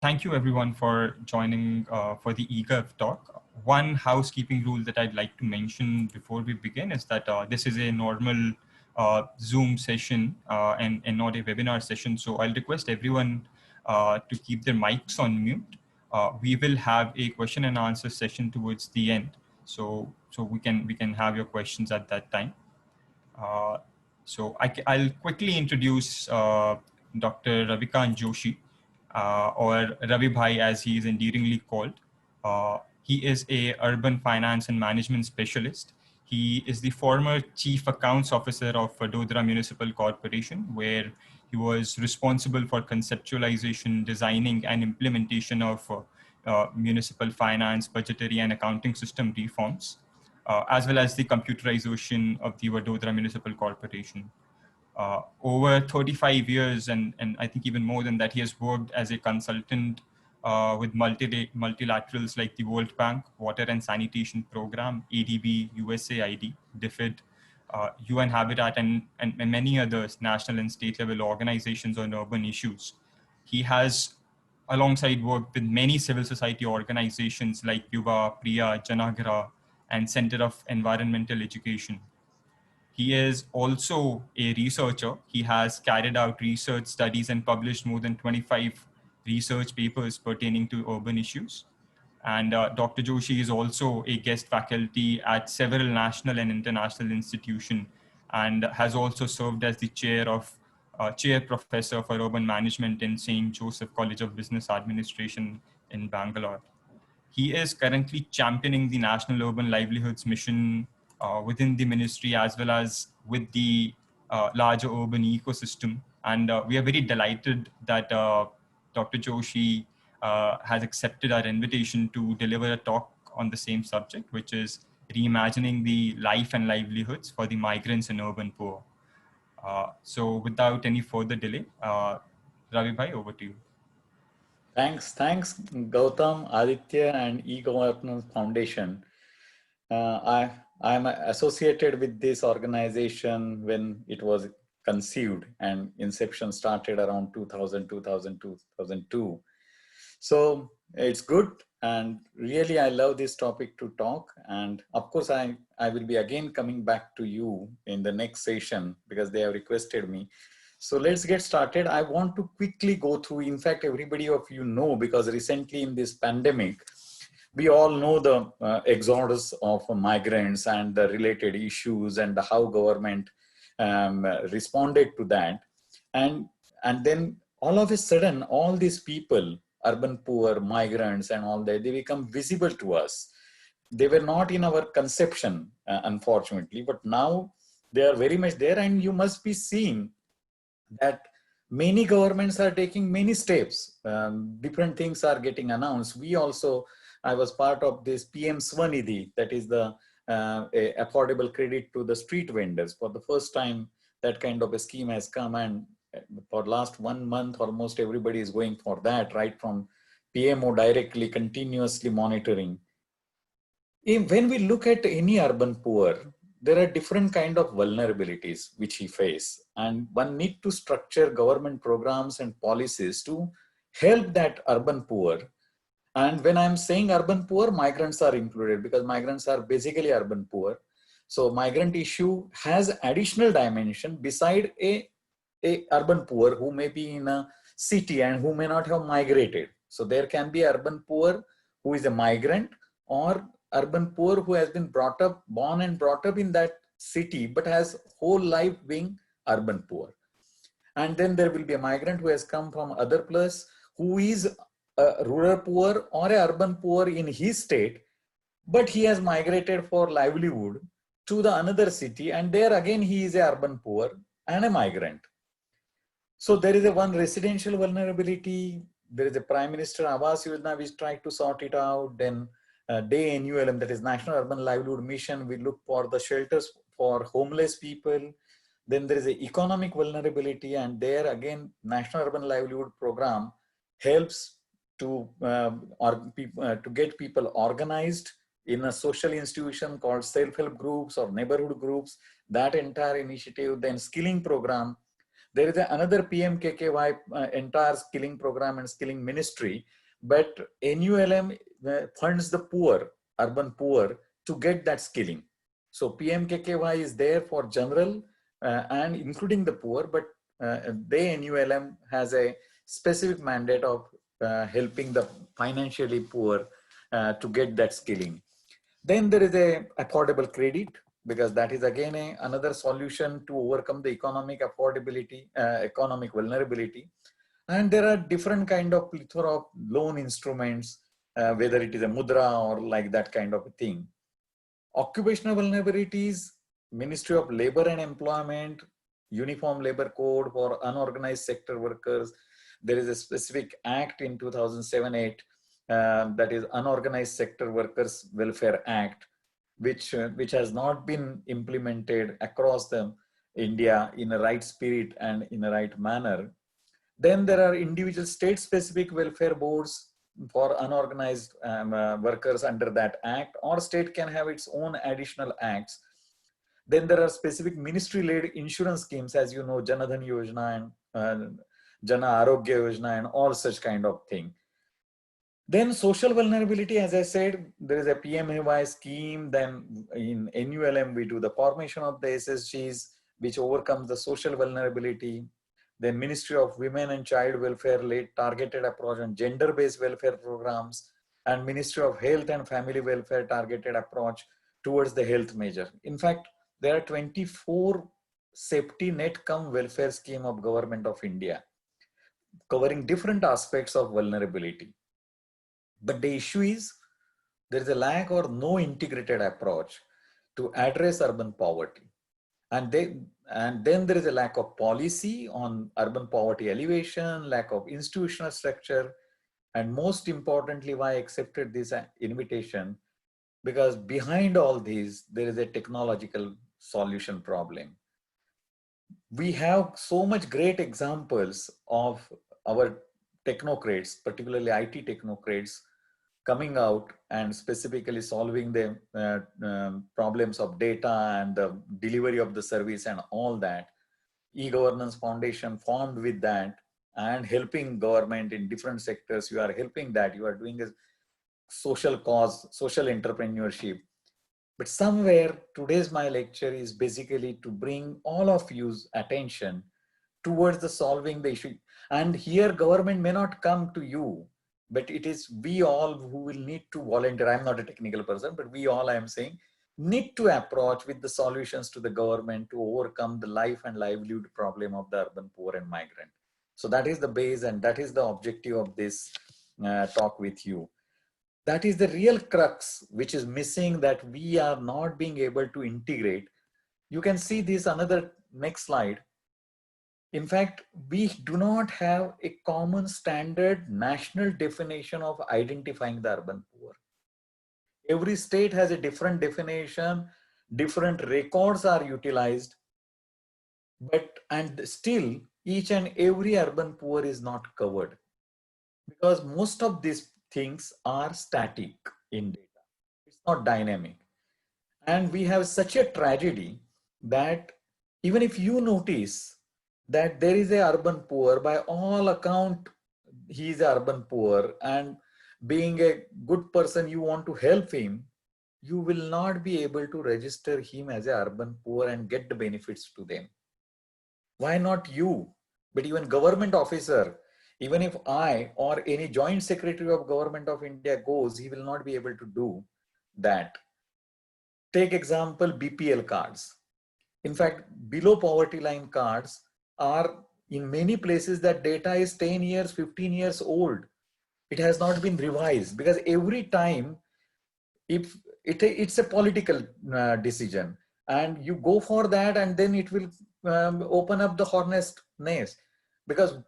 Thank you everyone for joining for the eGov talk. One housekeeping rule that I'd like to mention before we begin is that this is a normal Zoom session and not a webinar session. So I'll request everyone to keep their mics on mute. We will have a question and answer session towards the end. So we can have your questions at that time. I'll quickly introduce Dr. Ravikant Joshi, or Ravi Bhai as he is endearingly called. He is a urban finance and management specialist. He is the former Chief Accounts Officer of Vadodara Municipal Corporation, where he was responsible for conceptualization, designing, and implementation of municipal finance, budgetary, and accounting system reforms, as well as the computerization of the Vadodara Municipal Corporation. Over 35 years, and I think even more than that, he has worked as a consultant with multilaterals like the World Bank, Water and Sanitation Program, ADB, USAID, DFID, UN Habitat, and many others, national and state level organizations on urban issues. He has, alongside worked with many civil society organizations like Yuva, Priya, Janagra, and Center of Environmental Education. He is also a researcher. He has carried out research studies and published more than 25 research papers pertaining to urban issues. And Dr. Joshi is also a guest faculty at several national and international institutions, and has also served as the chair professor for urban management in St. Joseph College of Business Administration in Bangalore. He is currently championing the National Urban Livelihoods Mission within the ministry, as well as with the larger urban ecosystem. And we are very delighted that Dr. Joshi has accepted our invitation to deliver a talk on the same subject, which is reimagining the life and livelihoods for the migrants and urban poor. So without any further delay, Ravi Bhai, over to you. Thanks, Gautam, Aditya, and E-Governance Foundation. I'm associated with this organization when it was conceived, and inception started around 2000, 2002. So it's good, and really I love this topic to talk. And of course, I will be again coming back to you in the next session because they have requested me. So let's get started. I want to quickly go through, in fact, everybody of you know, because recently in this pandemic, we all know the exodus of migrants and the related issues and how government responded to that. And then all of a sudden, all these people, urban poor, migrants and all that, they become visible to us. They were not in our conception, unfortunately, but now they are very much there. And you must be seeing that many governments are taking many steps. Different things are getting announced. We also, I was part of this PM Swanidhi, that is the affordable credit to the street vendors. For the first time, that kind of a scheme has come, and for last 1 month, almost everybody is going for that, right from PMO directly, continuously monitoring. When we look at any urban poor, there are different kind of vulnerabilities which he face, and one need to structure government programs and policies to help that urban poor. And when I'm saying urban poor, migrants are included because migrants are basically urban poor. So migrant issue has additional dimension beside a urban poor who may be in a city and who may not have migrated. So there can be urban poor who is a migrant, or urban poor who has been born and brought up in that city, but has whole life being urban poor. And then there will be a migrant who has come from other place, who is a rural poor or a urban poor in his state, but he has migrated for livelihood to the another city, and there again he is a urban poor and a migrant. So there is a one residential vulnerability. There is a Prime Minister Awas Yojana which tried to sort it out. Then NULM, that is National Urban Livelihood Mission, we look for the shelters for homeless people. Then there is an economic vulnerability, and there again National Urban Livelihood Program helps to get people organized in a social institution called self-help groups or neighborhood groups, that entire initiative. Then skilling program. There is another PMKKY entire skilling program and skilling ministry, but NULM funds the poor, urban poor, to get that skilling. So PMKKY is there for general and including the poor, but they NULM has a specific mandate of helping the financially poor to get that skilling. Then there is a affordable credit, because that is again another solution to overcome the economic affordability, economic vulnerability. And there are different kind of plethora of loan instruments, whether it is a mudra or like that kind of a thing. Occupational vulnerabilities, Ministry of Labor and Employment, Uniform Labor Code for unorganized sector workers. There is a specific act in 2007-8 that is Unorganized Sector Workers Welfare Act, which has not been implemented across the India in a right spirit and in a right manner. Then there are individual state-specific welfare boards for unorganized workers under that act, or state can have its own additional acts. Then there are specific ministry-led insurance schemes, as you know, Jana Dhan Yojana and Jana Arogya Yojana and all such kind of thing. Then social vulnerability, as I said, there is a PMAY scheme. Then in NULM, we do the formation of the SSGs, which overcomes the social vulnerability. Then Ministry of Women and Child Welfare led targeted approach on gender-based welfare programs, and Ministry of Health and Family Welfare targeted approach towards the health measure. In fact, there are 24 safety net cum welfare scheme of Government of India, covering different aspects of vulnerability. But the issue is there is a lack or no integrated approach to address urban poverty. And then there is a lack of policy on urban poverty elevation, lack of institutional structure, and most importantly, why I accepted this invitation, because behind all these, there is a technological solution problem. We have so much great examples of our technocrats, particularly IT technocrats, coming out and specifically solving the problems of data and the delivery of the service and all that. E-Governance Foundation formed with that and helping government in different sectors. You are helping that. You are doing a social cause, social entrepreneurship. But somewhere today's my lecture is basically to bring all of you's attention towards the solving the issue. And here government may not come to you, but it is we all who will need to volunteer. I'm not a technical person, but we all, I am saying, need to approach with the solutions to the government to overcome the life and livelihood problem of the urban poor and migrant. So that is the base and that is the objective of this talk with you. That is the real crux which is missing, that we are not being able to integrate. You can see this another next slide. In fact, we do not have a common standard national definition of identifying the urban poor. Every state has a different definition, different records are utilized, and still each and every urban poor is not covered, because most of these things are static in data. It's not dynamic. And we have such a tragedy that even if you notice that there is a urban poor, by all account, he is urban poor, and being a good person, you want to help him, you will not be able to register him as a urban poor and get the benefits to them. Why not you? But even government officer, even if I or any joint secretary of Government of India goes, he will not be able to do that. Take example, BPL cards. In fact, below poverty line cards are in many places that data is 10 years, 15 years old. It has not been revised, because every time if it's a political decision and you go for that, and then it will open up the hornet's nest, because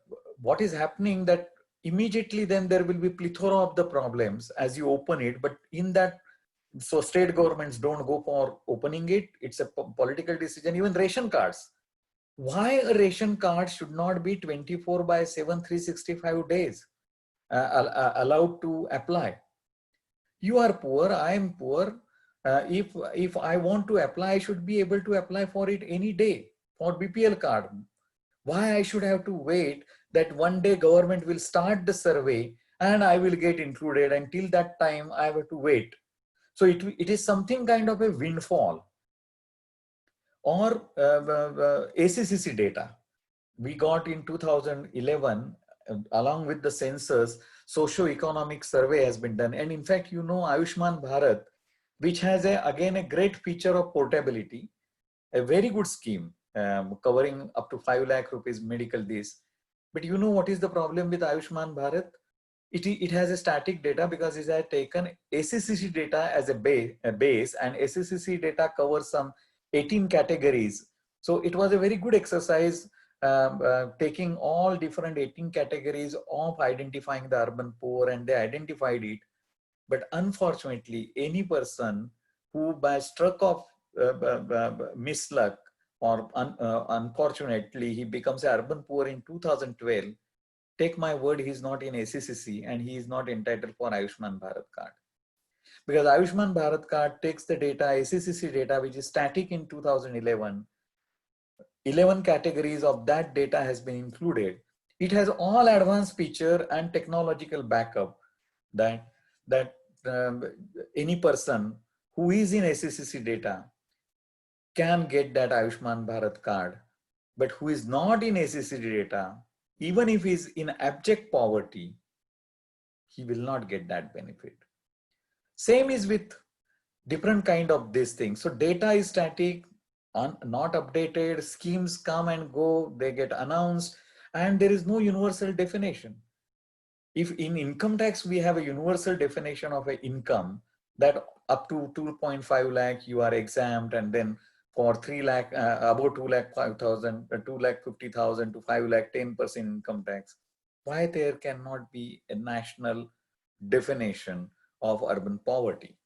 what is happening that immediately then there will be plethora of the problems as you open it, but in that, so state governments don't go for opening it. It's a political decision. Even ration cards. Why a ration card should not be 24/7, 365 days allowed to apply? You are poor, I am poor. If I want to apply, I should be able to apply for it any day for BPL card. Why I should have to wait that one day government will start the survey and I will get included. Until that time, I have to wait. So it is something kind of a windfall. Or ACCC data. We got in 2011, along with the census, socio-economic survey has been done. And in fact, you know, Ayushman Bharat, which has again a great feature of portability, a very good scheme, covering up to 5 lakh rupees medical this. But you know what is the problem with Ayushman Bharat? It has a static data because it has taken ACCC data as a base, and ACCC data covers some 18 categories. So it was a very good exercise, taking all different 18 categories of identifying the urban poor, and they identified it. But unfortunately, any person who by stroke of misluck or unfortunately he becomes an urban poor in 2012, take my word, he's not in ACCC and he is not entitled for Ayushman Bharat card. Because Ayushman Bharat card takes the data, ACCC data, which is static in 2011. 11 categories of that data has been included. It has all advanced feature and technological backup that any person who is in ACCC data can get that Ayushman Bharat card, but who is not in ACCC data, even if he is in abject poverty, he will not get that benefit. Same is with different kind of these things. So data is static, not updated, schemes come and go, they get announced, and there is no universal definition. If in income tax, we have a universal definition of an income that up to 2.5 lakh you are exempt, and then for 3 lakh, above 2 lakh 5,000, 2 lakh 50,000 to 5 lakh 10% income tax. Why there cannot be a national definition of urban poverty?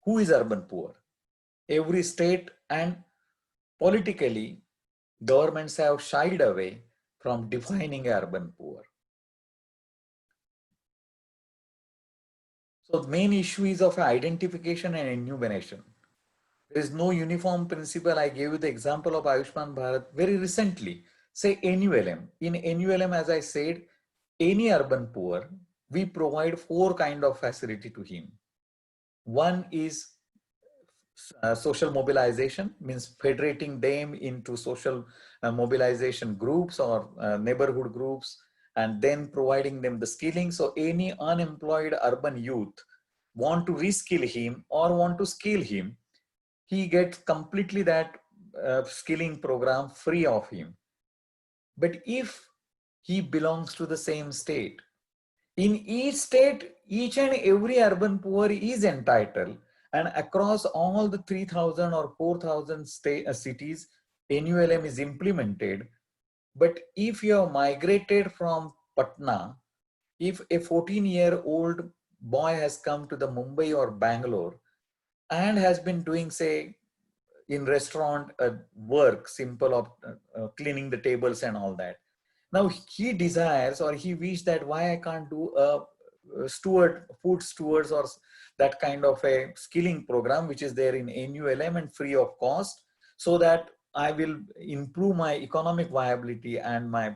Who is urban poor? Every state and politically, governments have shied away from defining urban poor. So the main issue is of identification and enumeration. There is no uniform principle. I gave you the example of Ayushman Bharat very recently. Say NULM. In NULM, as I said, any urban poor, we provide 4 kind of facility to him. One is social mobilization, means federating them into social mobilization groups or neighborhood groups, and then providing them the skilling. So any unemployed urban youth want to reskill him or want to skill him, he gets completely that skilling program free of him. But if he belongs to the same state, in each state, each and every urban poor is entitled, and across all the 3,000 or 4,000 cities, NULM is implemented. But if you have migrated from Patna, if a 14-year-old boy has come to the Mumbai or Bangalore and has been doing, say, in restaurant work, simple of cleaning the tables and all that. Now he desires or he wishes that why I can't do a steward, food stewards or that kind of a skilling program, which is there in NULM and free of cost, so that I will improve my economic viability and my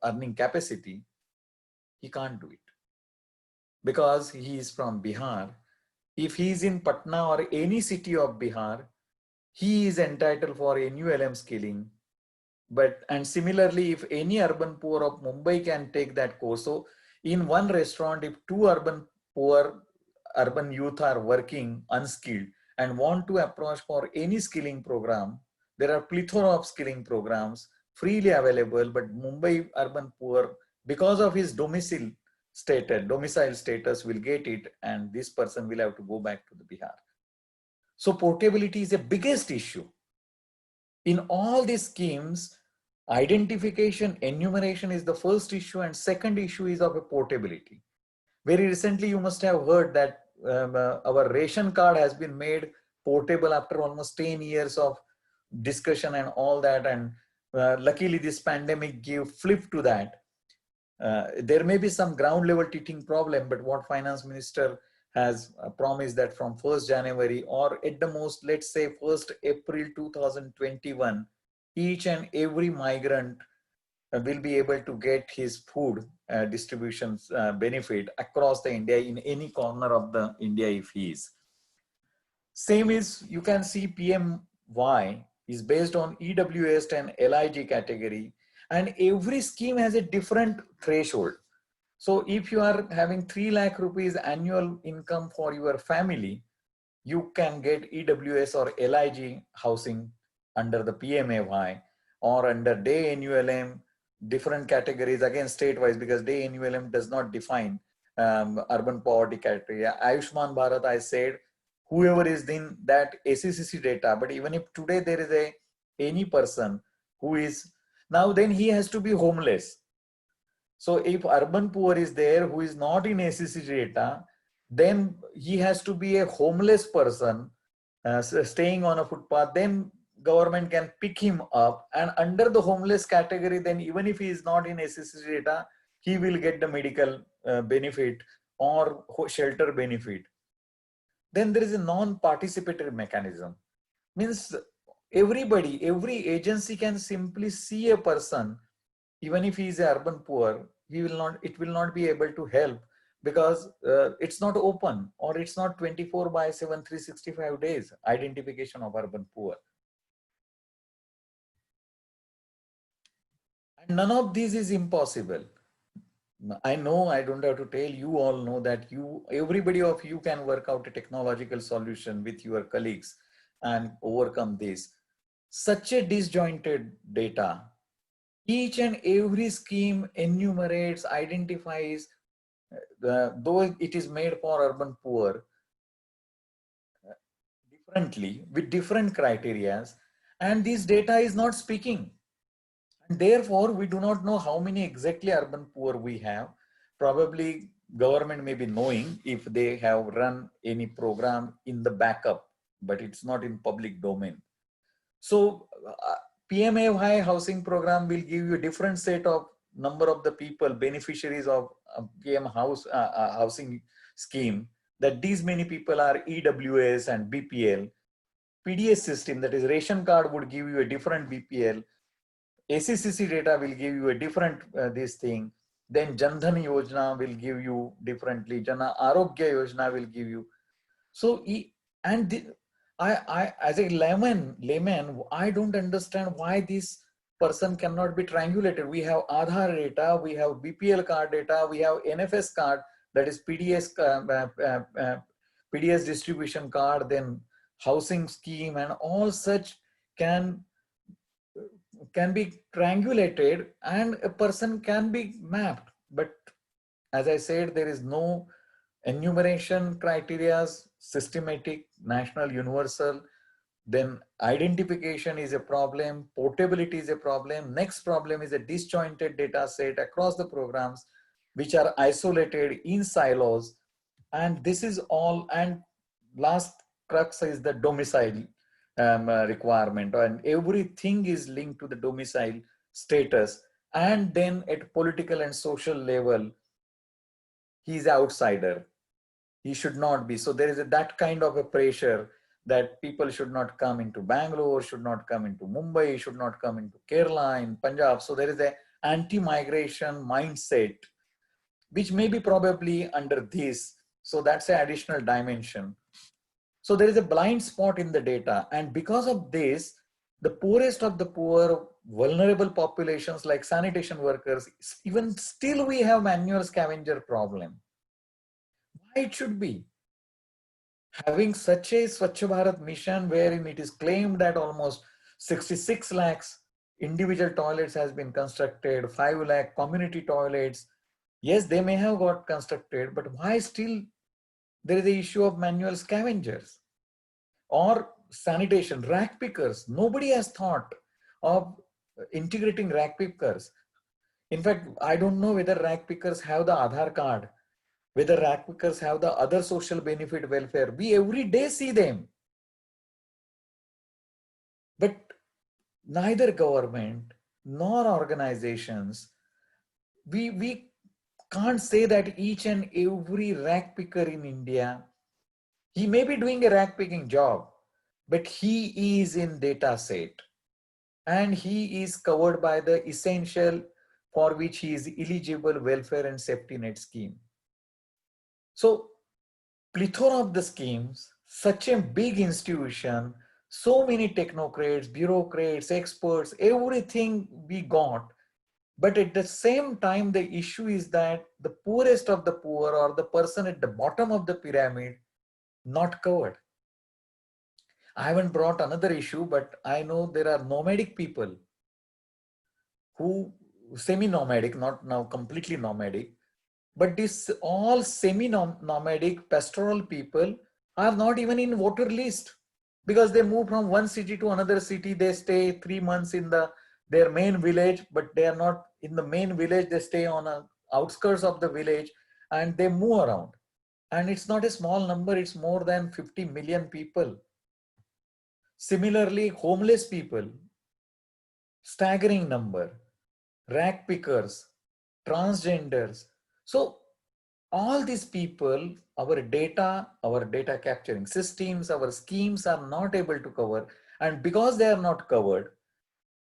earning capacity. He can't do it because he is from Bihar. If he is in Patna or any city of Bihar, he is entitled for NULM skilling. And similarly, if any urban poor of Mumbai can take that course, so in one restaurant, if 2 urban poor urban youth are working unskilled and want to approach for any skilling program, there are plethora of skilling programs freely available, but Mumbai urban poor, because of his domicile status, will get it, and this person will have to go back to the Bihar. So portability is the biggest issue. In all these schemes, identification, enumeration is the first issue, and second issue is of a portability. Very recently, you must have heard that our ration card has been made portable after almost 10 years of discussion and all that. And luckily, this pandemic gave flip to that. There may be some ground level teething problem, but what finance minister has promised that from 1st January or at the most, let's say 1st April 2021, each and every migrant will be able to get his food distribution benefit across the India in any corner of the India if he is. Same is, you can see PMY is based on EWS and LIG category, and every scheme has a different threshold. So if you are having 3 lakh rupees annual income for your family, you can get EWS or LIG housing under the PMAY, or under day NULM, different categories, again state-wise, because day NULM does not define urban poverty criteria. Ayushman Bharat, I said, whoever is in that ACCC data, but even if today there is any person who is, now then he has to be homeless. So if urban poor is there who is not in ACCC data, then he has to be a homeless person staying on a footpath. Then government can pick him up, and under the homeless category, then even if he is not in ACCC data, he will get the medical benefit or shelter benefit. Then there is a non-participatory mechanism. Means everybody, every agency can simply see a person, even if he is an urban poor, it will not be able to help, because it's not open, or it's not 24/7, 365 days identification of urban poor. And none of this is impossible. I know, I don't have to tell you, all know that everybody of you can work out a technological solution with your colleagues and overcome this. Such a disjointed data. Each and every scheme enumerates, identifies, though it is made for urban poor, differently with different criterias, and this data is not speaking. And therefore, we do not know how many exactly urban poor we have. Probably government may be knowing if they have run any program in the backup, but it's not in public domain. So PMAY housing program will give you a different set of number of the people, beneficiaries of PM housing scheme, that these many people are EWS and BPL. PDS system, that is ration card, would give you a different BPL. ACCC data will give you a different this thing. Then Jan Dhan Yojana will give you differently. Jana Arogya Yojana will give you. So, I as a layman, I don't understand why this person cannot be triangulated. We have Aadhaar data, we have BPL card data, we have NFS card, that is PDS distribution card, then housing scheme, and all such can be triangulated, and a person can be mapped. But as I said, there is no enumeration criteria, systematic, national, universal. Then identification is a problem, portability is a problem. Next problem is a disjointed data set across the programs, which are isolated in silos. And this is all, and last crux is the domicile requirement, and everything is linked to the domicile status. And then at political and social level, he's outsider. He should not be. So there is that kind of a pressure that people should not come into Bangalore, should not come into Mumbai, should not come into Kerala, in Punjab. So there is an anti-migration mindset, which may be probably under this. So that's an additional dimension. So there is a blind spot in the data. And because of this, the poorest of the poor, vulnerable populations like sanitation workers, even still we have manual scavenger problem. Why it should be? Having such a Swachh Bharat mission wherein it is claimed that almost 66 lakhs individual toilets has been constructed, 5 lakh community toilets. Yes, they may have got constructed, but why still there is the issue of manual scavengers or sanitation, rack pickers? Nobody has thought of integrating rack pickers. In fact, I don't know whether rack pickers have the Aadhaar card, whether rack pickers have the other social benefit welfare. We every day see them. But neither government nor organizations, we can't say that each and every rack picker in India, he may be doing a rack picking job, but he is in data set and he is covered by the essential for which he is eligible welfare and safety net scheme. So plethora of the schemes, such a big institution, so many technocrats, bureaucrats, experts, everything we got. But at the same time, the issue is that the poorest of the poor or the person at the bottom of the pyramid, not covered. I haven't brought another issue, but I know there are nomadic people who semi-nomadic, not now completely nomadic, but this all semi-nomadic pastoral people are not even in voter list because they move from one city to another city. They stay 3 months in their main village, but they are not in the main village. They stay on a outskirts of the village and they move around. And it's not a small number. It's more than 50 million people. Similarly, homeless people, staggering number, rag pickers, transgenders. So all these people, our data capturing systems, our schemes are not able to cover. And because they are not covered,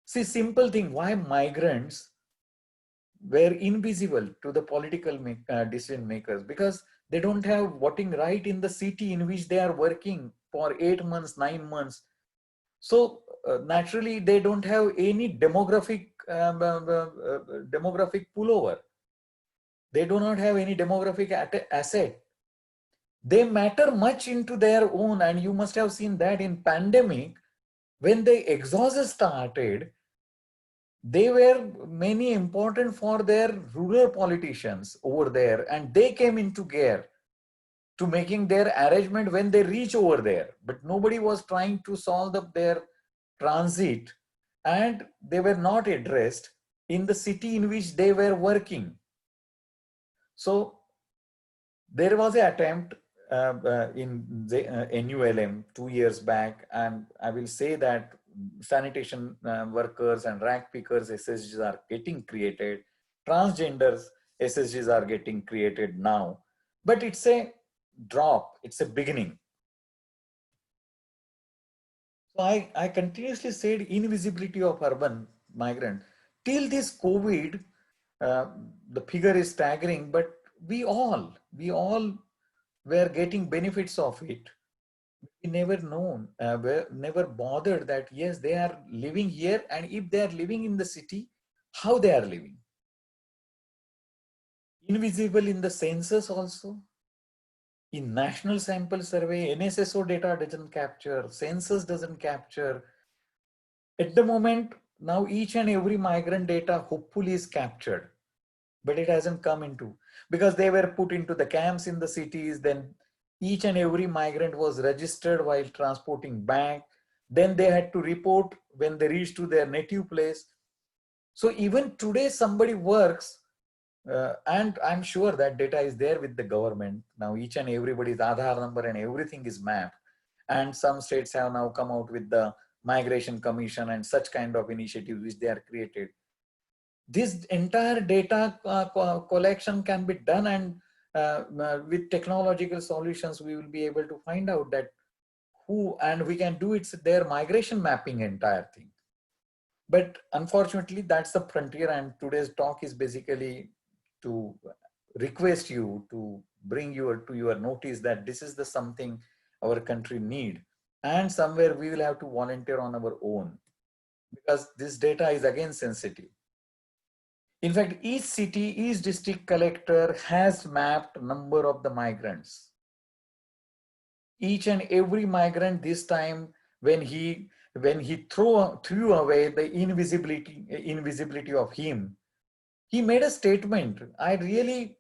see, simple thing, why migrants were invisible to the political decision makers? Because they don't have voting right in the city in which they are working for 8 months, 9 months. So naturally, they don't have any demographic pullover. They do not have any demographic asset. They matter much into their own, and you must have seen that in pandemic, when the exhaust started, they were many important for their rural politicians over there, and they came into gear to making their arrangement when they reach over there. But nobody was trying to solve their transit, and they were not addressed in the city in which they were working. So there was an attempt in the NULM 2 years back, and I will say that sanitation workers and rag pickers SSGs are getting created. Transgenders SSGs are getting created now, but it's a drop, it's a beginning. So I continuously said invisibility of urban migrant. Till this COVID, the figure is staggering, but we all were getting benefits of it. We never known, were never bothered that yes, they are living here, and if they are living in the city, how they are living. Invisible in the census also. In national sample survey, NSSO data doesn't capture, census doesn't capture. At the moment, now each and every migrant data hopefully is captured, but it hasn't come into, because they were put into the camps in the cities. Then each and every migrant was registered while transporting back. Then they had to report when they reached to their native place. So even today somebody works, and I'm sure that data is there with the government. Now each and everybody's Aadhaar number and everything is mapped. And some states have now come out with the Migration Commission and such kind of initiatives which they are created. This entire data collection can be done, and with technological solutions, we will be able to find out that who, and we can do it's their migration mapping entire thing. But unfortunately, that's the frontier, and today's talk is basically to request you to bring to your notice that this is the something our country need, and somewhere we will have to volunteer on our own, because this data is again sensitive. In fact, each city, each district collector has mapped number of the migrants. Each and every migrant this time, when he threw away the invisibility of him, he made a statement. I really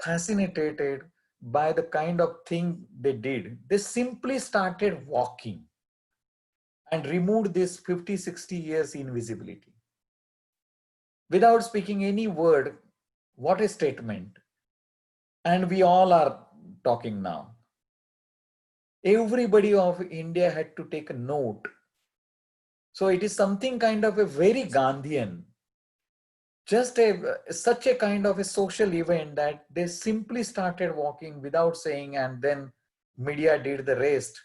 fascinated by the kind of thing they did. They simply started walking and removed this 50, 60 years invisibility. Without speaking any word, what a statement. And we all are talking now. Everybody of India had to take a note. So it is something kind of a very Gandhian, just such a kind of a social event that they simply started walking without saying, and then media did the rest,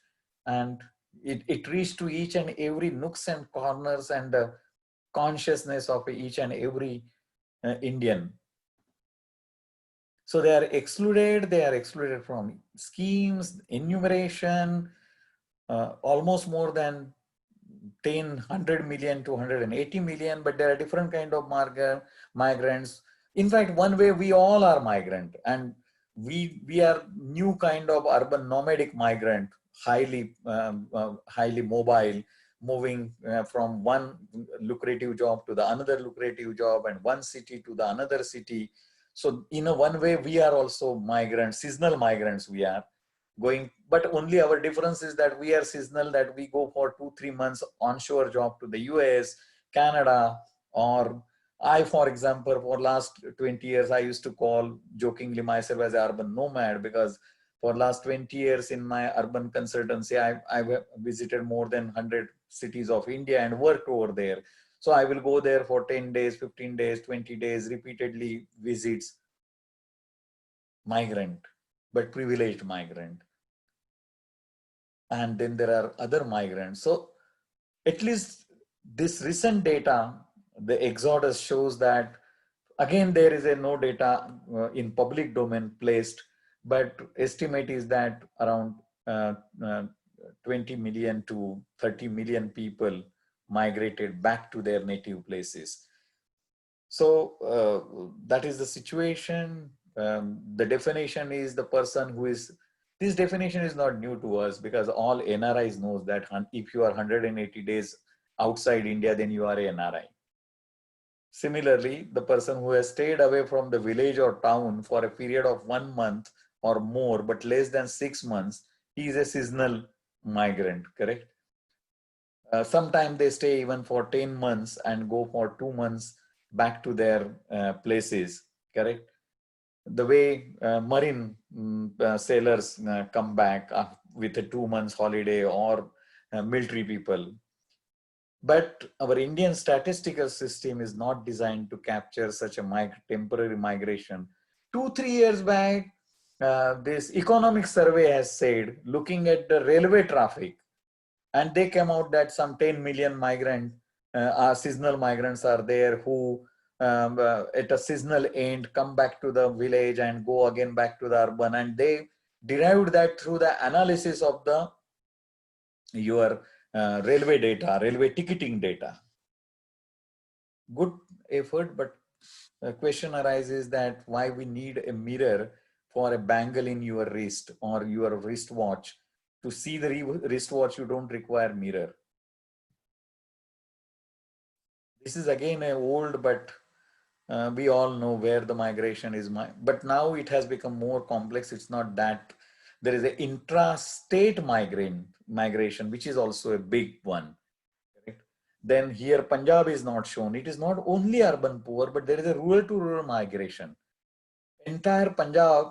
and it reached to each and every nooks and corners and the consciousness of each and every Indian. So they are excluded from schemes, enumeration, almost more than 10, 100 million to 180 million, but there are different kind of migrants. In fact, one way we all are migrant, and we are new kind of urban nomadic migrant, highly mobile, moving from one lucrative job to the another lucrative job, and one city to the another city. So in a one way, we are also migrants, seasonal migrants we are going, but only our difference is that we are seasonal, that we go for 2-3 months onshore job to the US, Canada, or I, for example, for last 20 years, I used to call jokingly myself as an urban nomad, because for last 20 years in my urban consultancy, I visited more than 100 cities of India and worked over there. So I will go there for 10 days, 15 days, 20 days, repeatedly visits. Migrant, but privileged migrant. And then there are other migrants. So at least this recent data, the exodus shows that, again, there is no data in public domain placed, but estimate is that around uh, uh, 20 million to 30 million people migrated back to their native places. So that is the situation. The definition is the person who is, this definition is not new to us, because all NRIs knows that if you are 180 days outside India, then you are a NRI. Similarly, the person who has stayed away from the village or town for a period of 1 month or more, but less than 6 months, he is a seasonal migrant, correct? Sometimes they stay even for 10 months and go for 2 months back to their places, correct? The way marine sailors come back with a 2 months holiday, or military people. But our Indian statistical system is not designed to capture such a temporary migration. 2-3 years back, this economic survey has said, looking at the railway traffic, and they came out that some 10 million seasonal migrants are there, who at a seasonal end come back to the village and go again back to the urban, and they derived that through the analysis of the your railway data, railway ticketing data. Good effort, but the question arises that why we need a mirror for a bangle in your wrist or your wristwatch. To see the wristwatch, you don't require mirror. This is again a old, but we all know where the migration is. But now it has become more complex. It's not that. There is an intra-state migration, which is also a big one. Correct? Then here Punjab is not shown. It is not only urban poor, but there is a rural to rural migration. Entire Punjab,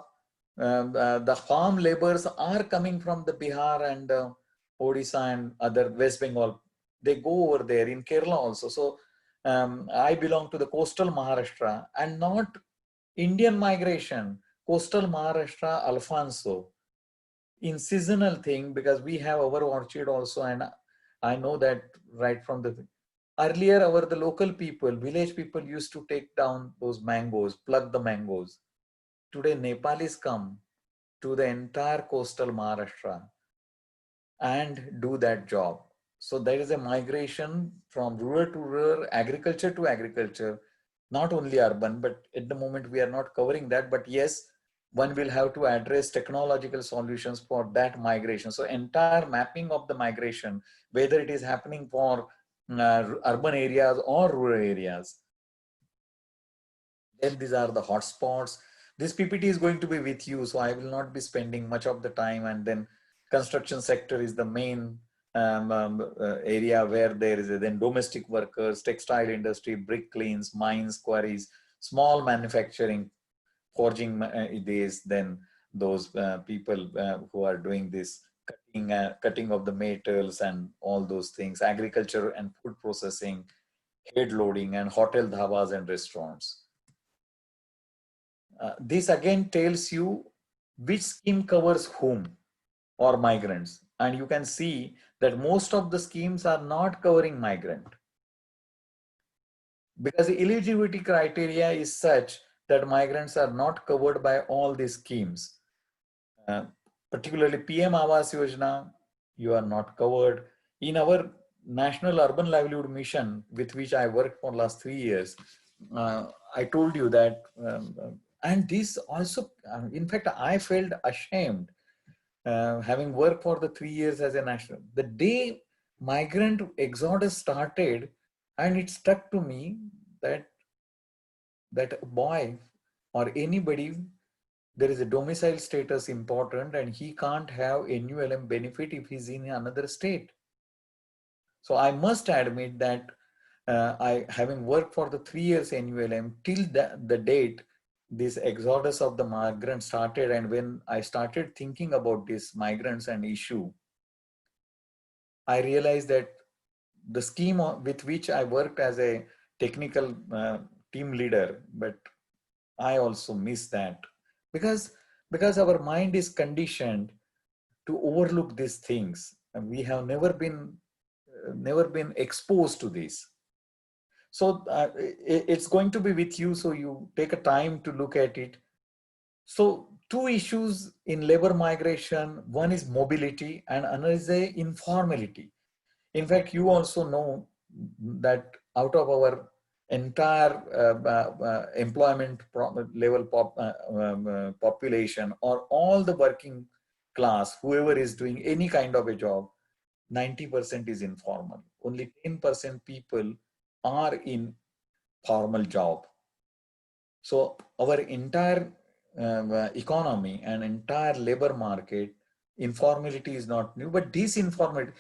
the farm laborers are coming from the Bihar and Odisha and other West Bengal. They go over there, in Kerala also. So I belong to the coastal Maharashtra, and not Indian migration, coastal Maharashtra, Alfonso, in seasonal thing, because we have our orchard also, and I know that right from the earlier, the local people, village people used to take down those mangoes, pluck the mangoes. Today, Nepalis come to the entire coastal Maharashtra and do that job. So there is a migration from rural to rural, agriculture to agriculture, not only urban, but at the moment we are not covering that. But yes, one will have to address technological solutions for that migration. So entire mapping of the migration, whether it is happening for urban areas or rural areas. Then these are the hotspots. This PPT is going to be with you, so I will not be spending much of the time. And then construction sector is the main area where there is then domestic workers, textile industry, brick kilns, mines, quarries, small manufacturing, forging days, then those people who are doing this cutting of the metals and all those things, agriculture and food processing, head loading, and hotel dhabas and restaurants. This again tells you which scheme covers whom or migrants. And you can see that most of the schemes are not covering migrant. because the eligibility criteria is such that migrants are not covered by all these schemes. Particularly PM Awas Yojana, you are not covered. In our National Urban Livelihood Mission, with which I worked for last 3 years, I told you that, and this also, in fact, I felt ashamed having worked for the 3 years as a national. The day migrant exodus started, and it stuck to me that a boy or anybody, there is a domicile status important, and he can't have NULM benefit if he's in another state. So I must admit that I, having worked for the 3 years NULM till the date this exodus of the migrants started, and when I started thinking about this migrants and issue, I realized that the scheme with which I worked as a technical team leader, but I also miss that because our mind is conditioned to overlook these things, and we have never been exposed to this. So it's going to be with you, so you take a time to look at it. So two issues in labor migration: one is mobility and another is a informality. In fact, you also know that out of our entire employment level population, or all the working class, whoever is doing any kind of a job, 90% is informal. Only 10% people are in formal job. So our entire economy and entire labor market, informality is not new, but disinformality.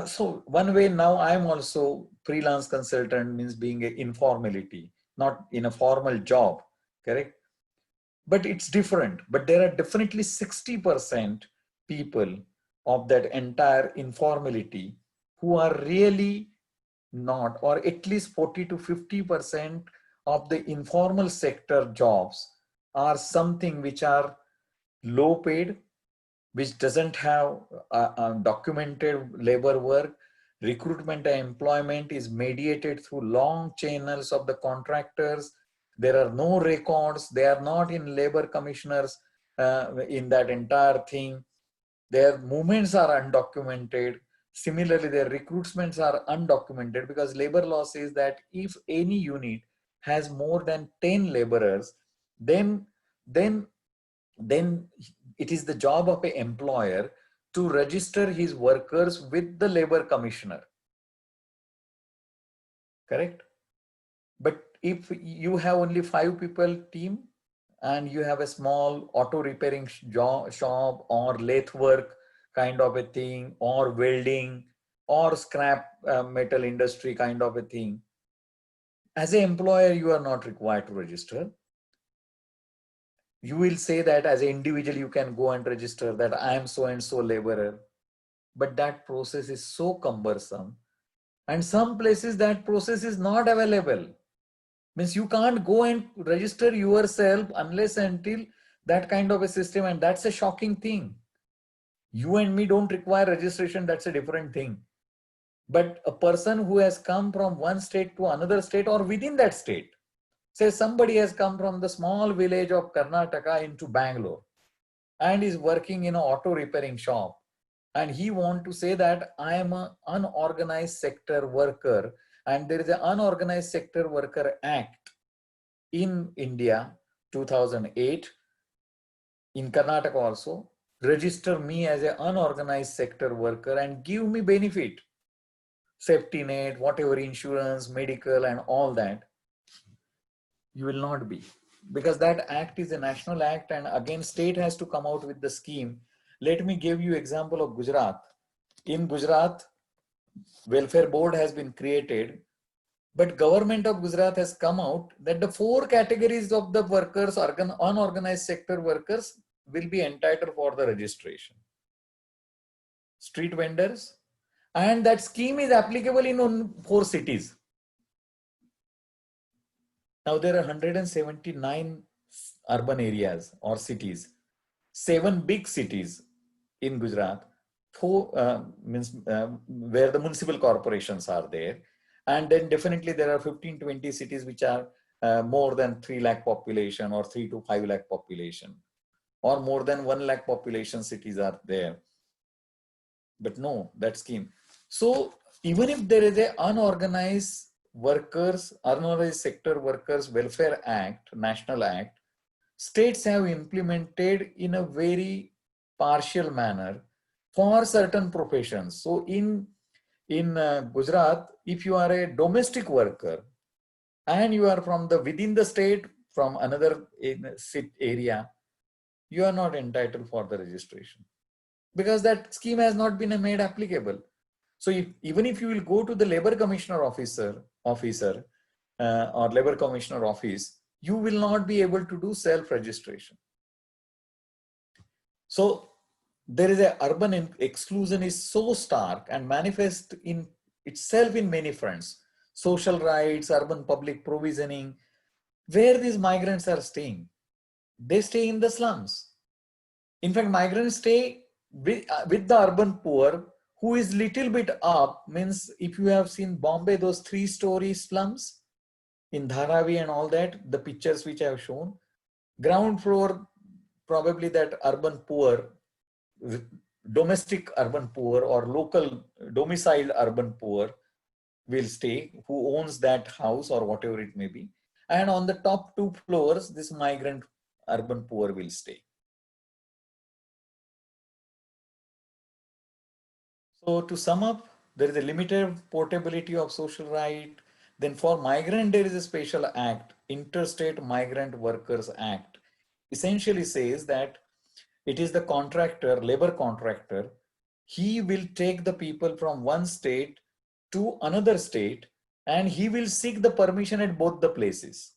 So one way now I'm also freelance consultant, means being an informality, not in a formal job, correct? But it's different. But there are definitely 60% people of that entire informality who are really not, or at least 40 to 50% of the informal sector jobs are something which are low paid, which doesn't have documented labor work. Recruitment and employment is mediated through long channels of the contractors. There are no records. They are not in labor commissioners in that entire thing. Their movements are undocumented. Similarly, their recruitments are undocumented, because labor law says that if any unit has more than 10 laborers, then it is the job of an employer to register his workers with the labor commissioner. Correct? But if you have only 5 people team and you have a small auto repairing shop or lathe work kind of a thing, or welding or scrap metal industry kind of a thing, as an employer, you are not required to register. You will say that as an individual, you can go and register that I am so and so laborer. But that process is so cumbersome. And some places that process is not available. Means you can't go and register yourself unless until that kind of a system. And that's a shocking thing. You and me don't require registration. That's a different thing. But a person who has come from one state to another state, or within that state, say somebody has come from the small village of Karnataka into Bangalore and is working in an auto repairing shop, and he want to say that I am an unorganized sector worker, and there is an Unorganized Sector Worker Act in India 2008, in Karnataka also. Register me as an unorganized sector worker and give me benefit, safety net, whatever, insurance, medical and all that. You will not be, because that act is a national act, and again state has to come out with the scheme. Let me give you example of Gujarat. In Gujarat, welfare board has been created, but government of Gujarat has come out that the 4 categories of the workers, unorganized sector workers, will be entitled for the registration. Street vendors, and that scheme is applicable in 4 cities. Now there are 179 urban areas or cities, 7 big cities in Gujarat, where the municipal corporations are there, And then definitely there are 15, 20 cities which are more than 3 lakh population or 3 to 5 lakh population, or more than 1 lakh population cities are there. But no, that scheme. So even if there is a unorganized sector workers welfare act, national act, states have implemented in a very partial manner for certain professions. So in Gujarat, if you are a domestic worker and you are from the within the state from another area, you are not entitled for the registration because that scheme has not been made applicable. So even if you will go to the labor commissioner officer or labor commissioner office, you will not be able to do self-registration. So there is a urban exclusion is so stark and manifest in itself in many fronts: social rights, urban public provisioning. Where these migrants are staying, they stay in the slums. In fact, migrants stay with the urban poor, who is little bit up. Means if you have seen Bombay, those 3-story slums in Dharavi and all that, the pictures which I have shown, ground floor, probably that urban poor, domestic urban poor or local domiciled urban poor will stay, who owns that house or whatever it may be. And on the top 2 floors, this migrant urban poor will stay. So to sum up, there is a limited portability of social right. Then for migrant, there is a special act, Interstate Migrant Workers Act. Essentially says that it is the contractor, labor contractor, he will take the people from one state to another state and he will seek the permission at both the places.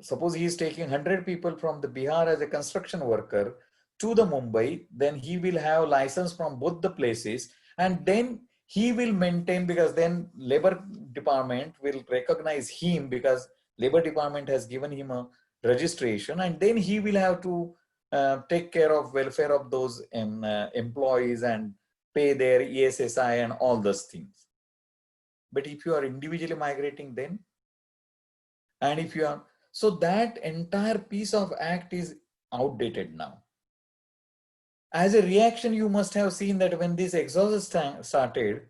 Suppose he is taking 100 people from the Bihar as a construction worker to the Mumbai, then he will have license from both the places, and then he will maintain, because then labor department will recognize him because labor department has given him a registration, and then he will have to take care of welfare of those employees and pay their ESSI and all those things. But if you are individually migrating, then, and if you are, so that entire piece of act is outdated now. As a reaction, you must have seen that when this exodus started,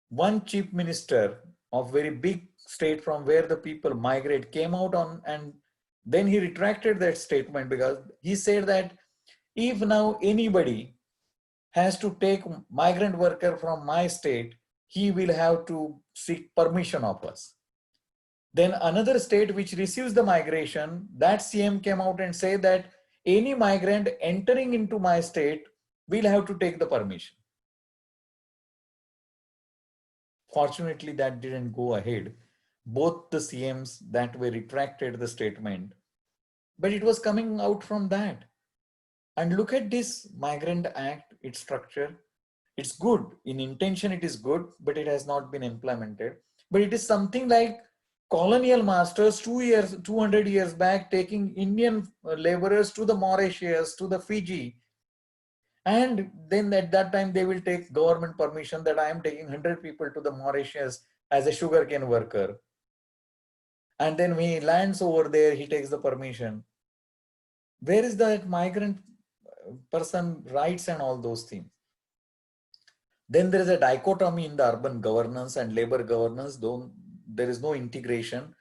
one chief minister of very big state from where the people migrate came out on, and then he retracted that statement because he said that if now anybody has to take migrant worker from my state, he will have to seek permission of us. Then another state which receives the migration, that CM came out and said that any migrant entering into my state will have to take the permission. Fortunately, that didn't go ahead. Both the CMs that way retracted the statement, but it was coming out from that. And look at this Migrant Act, its structure. It's good. In intention, it is good, but it has not been implemented. But it is something like colonial masters 200 years back taking Indian laborers to the Mauritius, to the Fiji. And then at that time, they will take government permission that I am taking 100 people to the Mauritius as a sugarcane worker. And then when he lands over there, he takes the permission. Where is that migrant person rights and all those things? Then there is a dichotomy in the urban governance and labor governance, though there is no integration.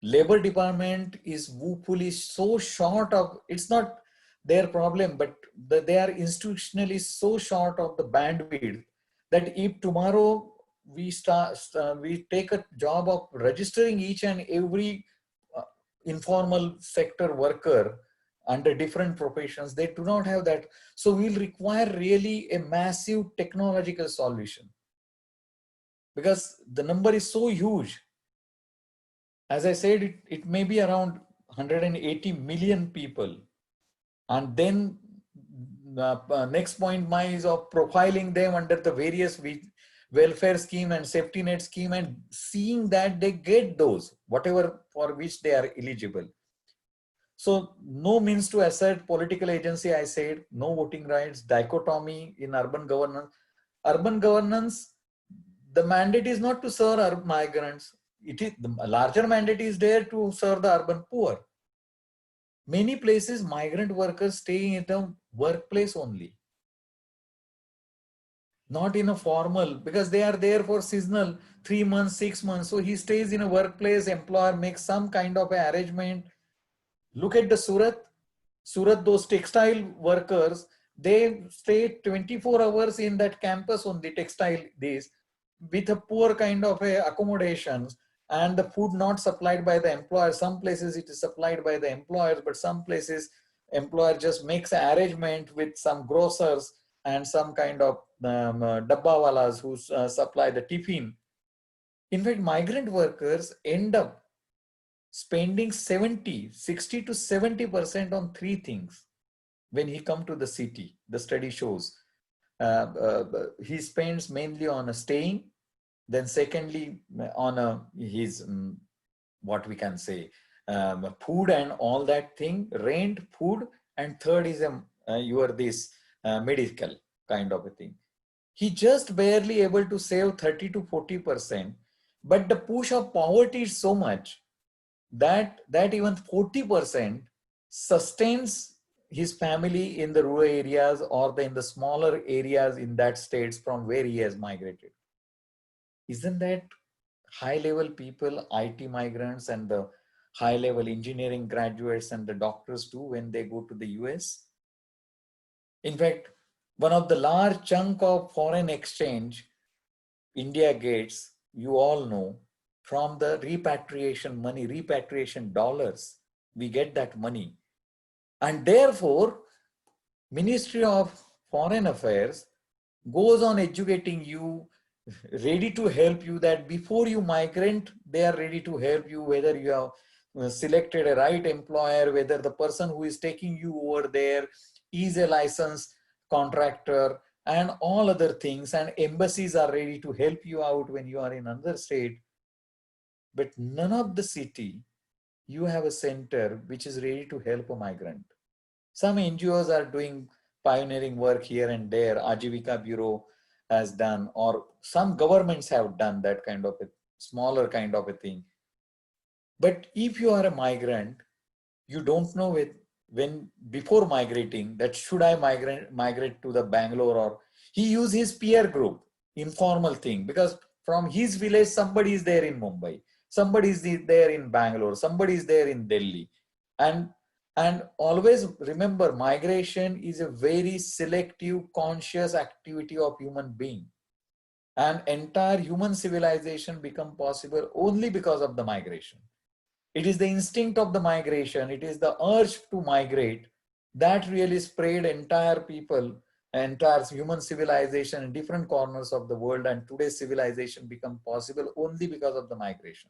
Labor department is woefully so short of, it's not their problem, but they are institutionally so short of the bandwidth that if tomorrow we take a job of registering each and every informal sector worker under different professions, they do not have that. So we'll require really a massive technological solution because the number is so huge. As I said, it may be around 180 million people. And then next point mine is of profiling them under the various welfare scheme and safety net scheme and seeing that they get those, whatever for which they are eligible. So no means to assert political agency, I said, no voting rights, dichotomy in urban governance. Urban governance, the mandate is not to serve urban migrants. It is the larger mandate is there to serve the urban poor. Many places, migrant workers stay in the workplace only, not in a formal, because they are there for seasonal, 3 months, 6 months. So he stays in a workplace, employer makes some kind of a arrangement. Look at the Surat, those textile workers, they stay 24 hours in that campus on the textile days with a poor kind of a accommodations, and the food not supplied by the employer. Some places it is supplied by the employers, but some places employer just makes an arrangement with some grocers and some kind of dabbawalas who supply the tiffin. In fact, migrant workers end up spending 60 to 70% on three things when he come to the city. The study shows he spends mainly on a staying, then secondly on his what we can say food and all that thing, rent, food, and third is this medical kind of a thing. He just barely able to save 30 to 40%, but the push of poverty is so much that even 40% sustains his family in the rural areas or in the smaller areas in that states from where he has migrated. Isn't that high level people, IT migrants and the high level engineering graduates and the doctors do when they go to the US? In fact, one of the large chunk of foreign exchange India gets, you all know, from the repatriation money, repatriation dollars, we get that money. And therefore, Ministry of Foreign Affairs goes on educating you, ready to help you, that before you migrate, they are ready to help you, whether you have selected a right employer, whether the person who is taking you over there is a licensed contractor and all other things, and embassies are ready to help you out when you are in another state. But none of the city, you have a center which is ready to help a migrant. Some NGOs are doing pioneering work here and there. Ajivika Bureau has done, or some governments have done that kind of a smaller kind of a thing. But if you are a migrant, you don't know when before migrating that should I migrate to the Bangalore, or he use his peer group, informal thing, because from his village somebody is there in Mumbai, somebody is there in Bangalore, somebody is there in Delhi. And always remember, migration is a very selective, conscious activity of human being. And entire human civilization become possible only because of the migration. It is the instinct of the migration, it is the urge to migrate that really spread entire people, entire human civilization in different corners of the world. And today's civilization become possible only because of the migration.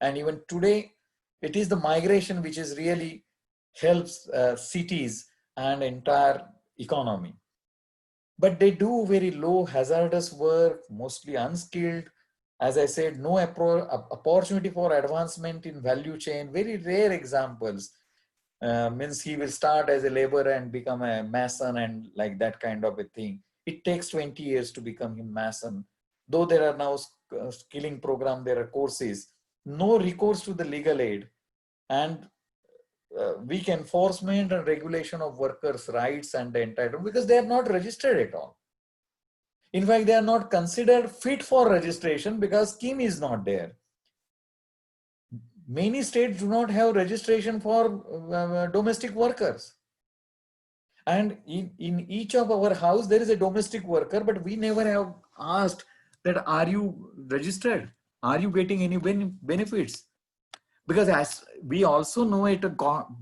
And even today, it is the migration which is really helps cities and entire economy. But they do very low hazardous work, mostly unskilled. As I said, no opportunity for advancement in value chain, very rare examples. Means he will start as a laborer and become a mason and like that kind of a thing. It takes 20 years to become a mason. Though there are now skilling program, there are courses, no recourse to the legal aid, and weak enforcement and regulation of workers' rights and the entitlement, because they are not registered at all. In fact, they are not considered fit for registration because scheme is not there. Many states do not have registration for domestic workers. And in each of our house, there is a domestic worker, but we never have asked that, are you registered? Are you getting any benefits? Because as we also know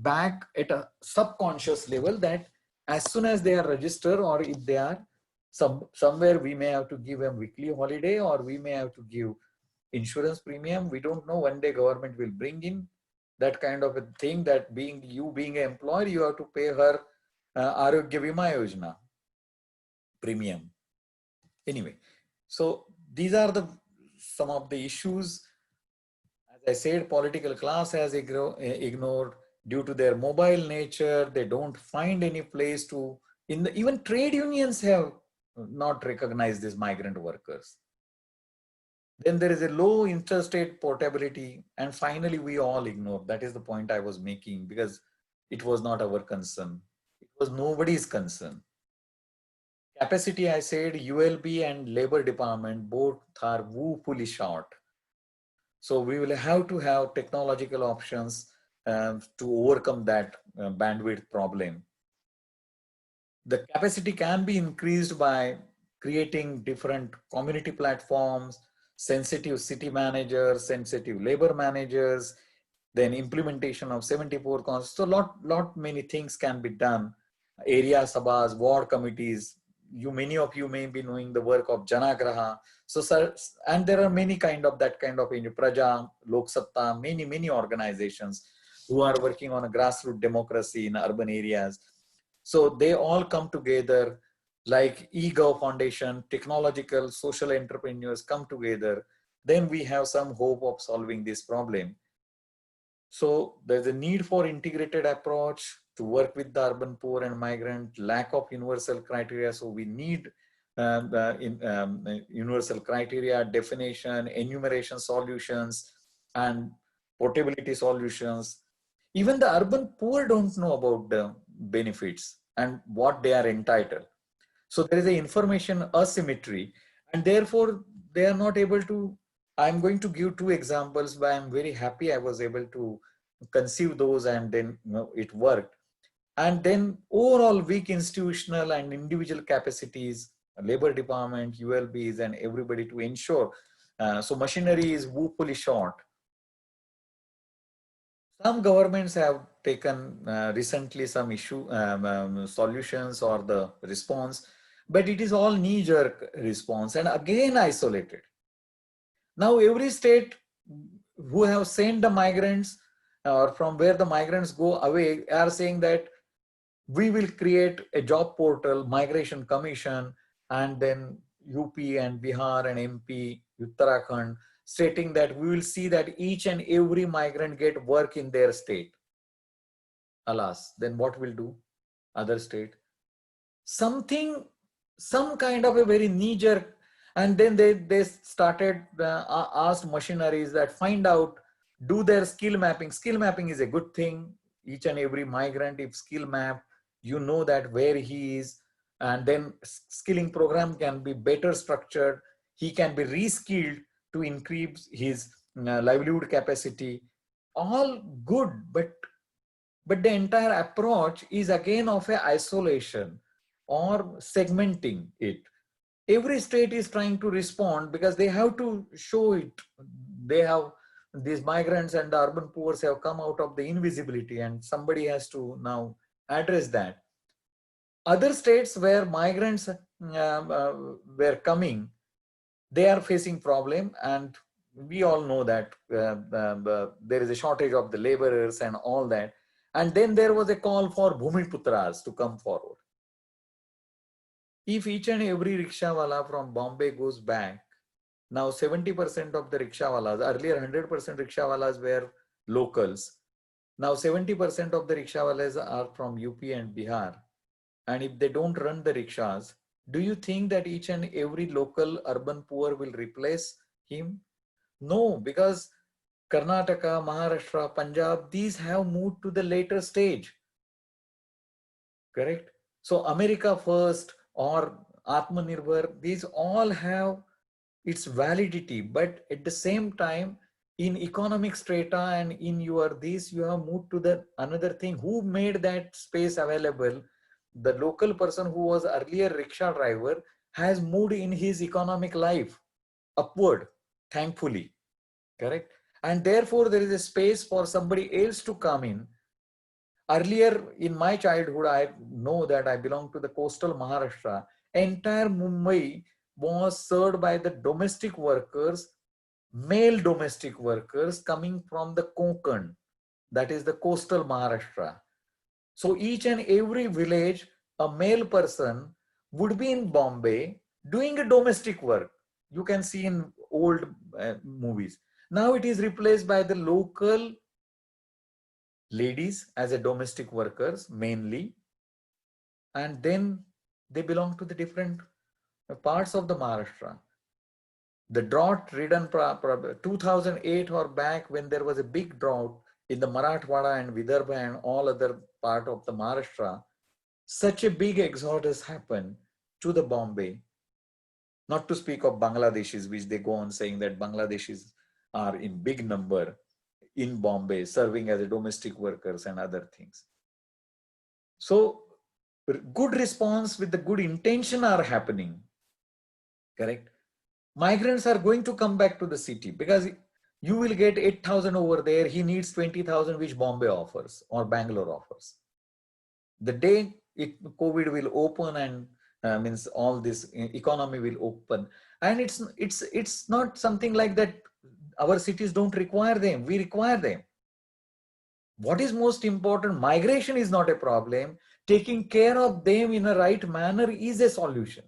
back at a subconscious level that as soon as they are registered, or if they are somewhere, we may have to give them weekly holiday, or we may have to give insurance premium. We don't know, one day government will bring in that kind of a thing, that being an employer, you have to pay her Arogya Bima Yojana premium. Anyway, so these are some of the issues. As I said, political class has ignored due to their mobile nature. They don't find any place to, even trade unions have not recognized these migrant workers. Then there is a low interstate portability. And finally, we all ignore. That is the point I was making, because it was not our concern. It was nobody's concern. Capacity, I said, ULB and Labor Department both are woefully short. So we will have to have technological options to overcome that bandwidth problem. The capacity can be increased by creating different community platforms, sensitive city managers, sensitive labor managers, then implementation of 74 concepts. So lot many things can be done. Area sabhas, ward committees. Many of you may be knowing the work of Janagraha. So, sir, and there are many that kind of Praja, Lok Satta, many organizations who are working on a grassroots democracy in urban areas. So they all come together, like eGov Foundation, technological, social entrepreneurs come together. Then we have some hope of solving this problem. So there's a need for integrated approach to work with the urban poor and migrant, lack of universal criteria. So we need universal criteria, definition, enumeration solutions, and portability solutions. Even the urban poor don't know about the benefits and what they are entitled. So there is an information asymmetry, and therefore they are not able to. I'm going to give two examples, but I'm very happy I was able to conceive those, and then it worked. And then overall weak institutional and individual capacities, labor department, ULBs, and everybody to ensure. So machinery is woefully short. Some governments have taken recently some solutions or the response, but it is all knee-jerk response and again isolated. Now every state who have sent the migrants or from where the migrants go away are saying that we will create a job portal, migration commission, and then UP and Bihar and MP, Uttarakhand, stating that we will see that each and every migrant get work in their state. Alas, then what will do other state? Some kind of a very knee-jerk, and then they started asked machineries that find out, do their skill mapping. Skill mapping is a good thing. Each and every migrant, if skill map, you know that where he is, and then skilling program can be better structured. He can be reskilled to increase his livelihood capacity. All good, but the entire approach is again of a isolation or segmenting it. Every state is trying to respond because they have to show it. They have, these migrants and the urban poor have come out of the invisibility, and somebody has to now address that. Other states where migrants were coming, they are facing problem, and we all know that there is a shortage of the laborers and all that. And then there was a call for Bhumiputras to come forward. If each and every rickshawala from Bombay goes back, now 70% of the rickshawalas, earlier 100% rickshawalas were locals. Now 70% of the rickshawalas are from UP and Bihar. And if they don't run the rickshaws, do you think that each and every local urban poor will replace him? No, because Karnataka, Maharashtra, Punjab, these have moved to the later stage. Correct? So America First or Atmanirbhar, these all have its validity, but at the same time, in economic strata and in your this, you have moved to the another thing. Who made that space available? The local person who was earlier rickshaw driver has moved in his economic life upward, thankfully. Correct? And therefore, there is a space for somebody else to come in. Earlier in my childhood, I know that I belong to the coastal Maharashtra. Entire Mumbai was served by the domestic workers, male domestic workers coming from the Konkan, that is the coastal Maharashtra. So each and every village, a male person would be in Bombay doing a domestic work. You can see in old movies. Now it is replaced by the local ladies as a domestic workers mainly, and then they belong to the different parts of the Maharashtra. The drought ridden 2008 or back, when there was a big drought in the Marathwada and Vidarbha and all other part of the Maharashtra, such a big exodus happened to the Bombay, not to speak of Bangladeshis, which they go on saying that Bangladeshis are in big number in Bombay, serving as a domestic workers and other things. So good response with the good intention are happening, correct? Migrants are going to come back to the city because you will get 8,000 over there. He needs 20,000, which Bombay offers or Bangalore offers. The day COVID will open and means all this economy will open, and it's not something like that. Our cities don't require them. We require them. What is most important? Migration is not a problem. Taking care of them in a right manner is a solution.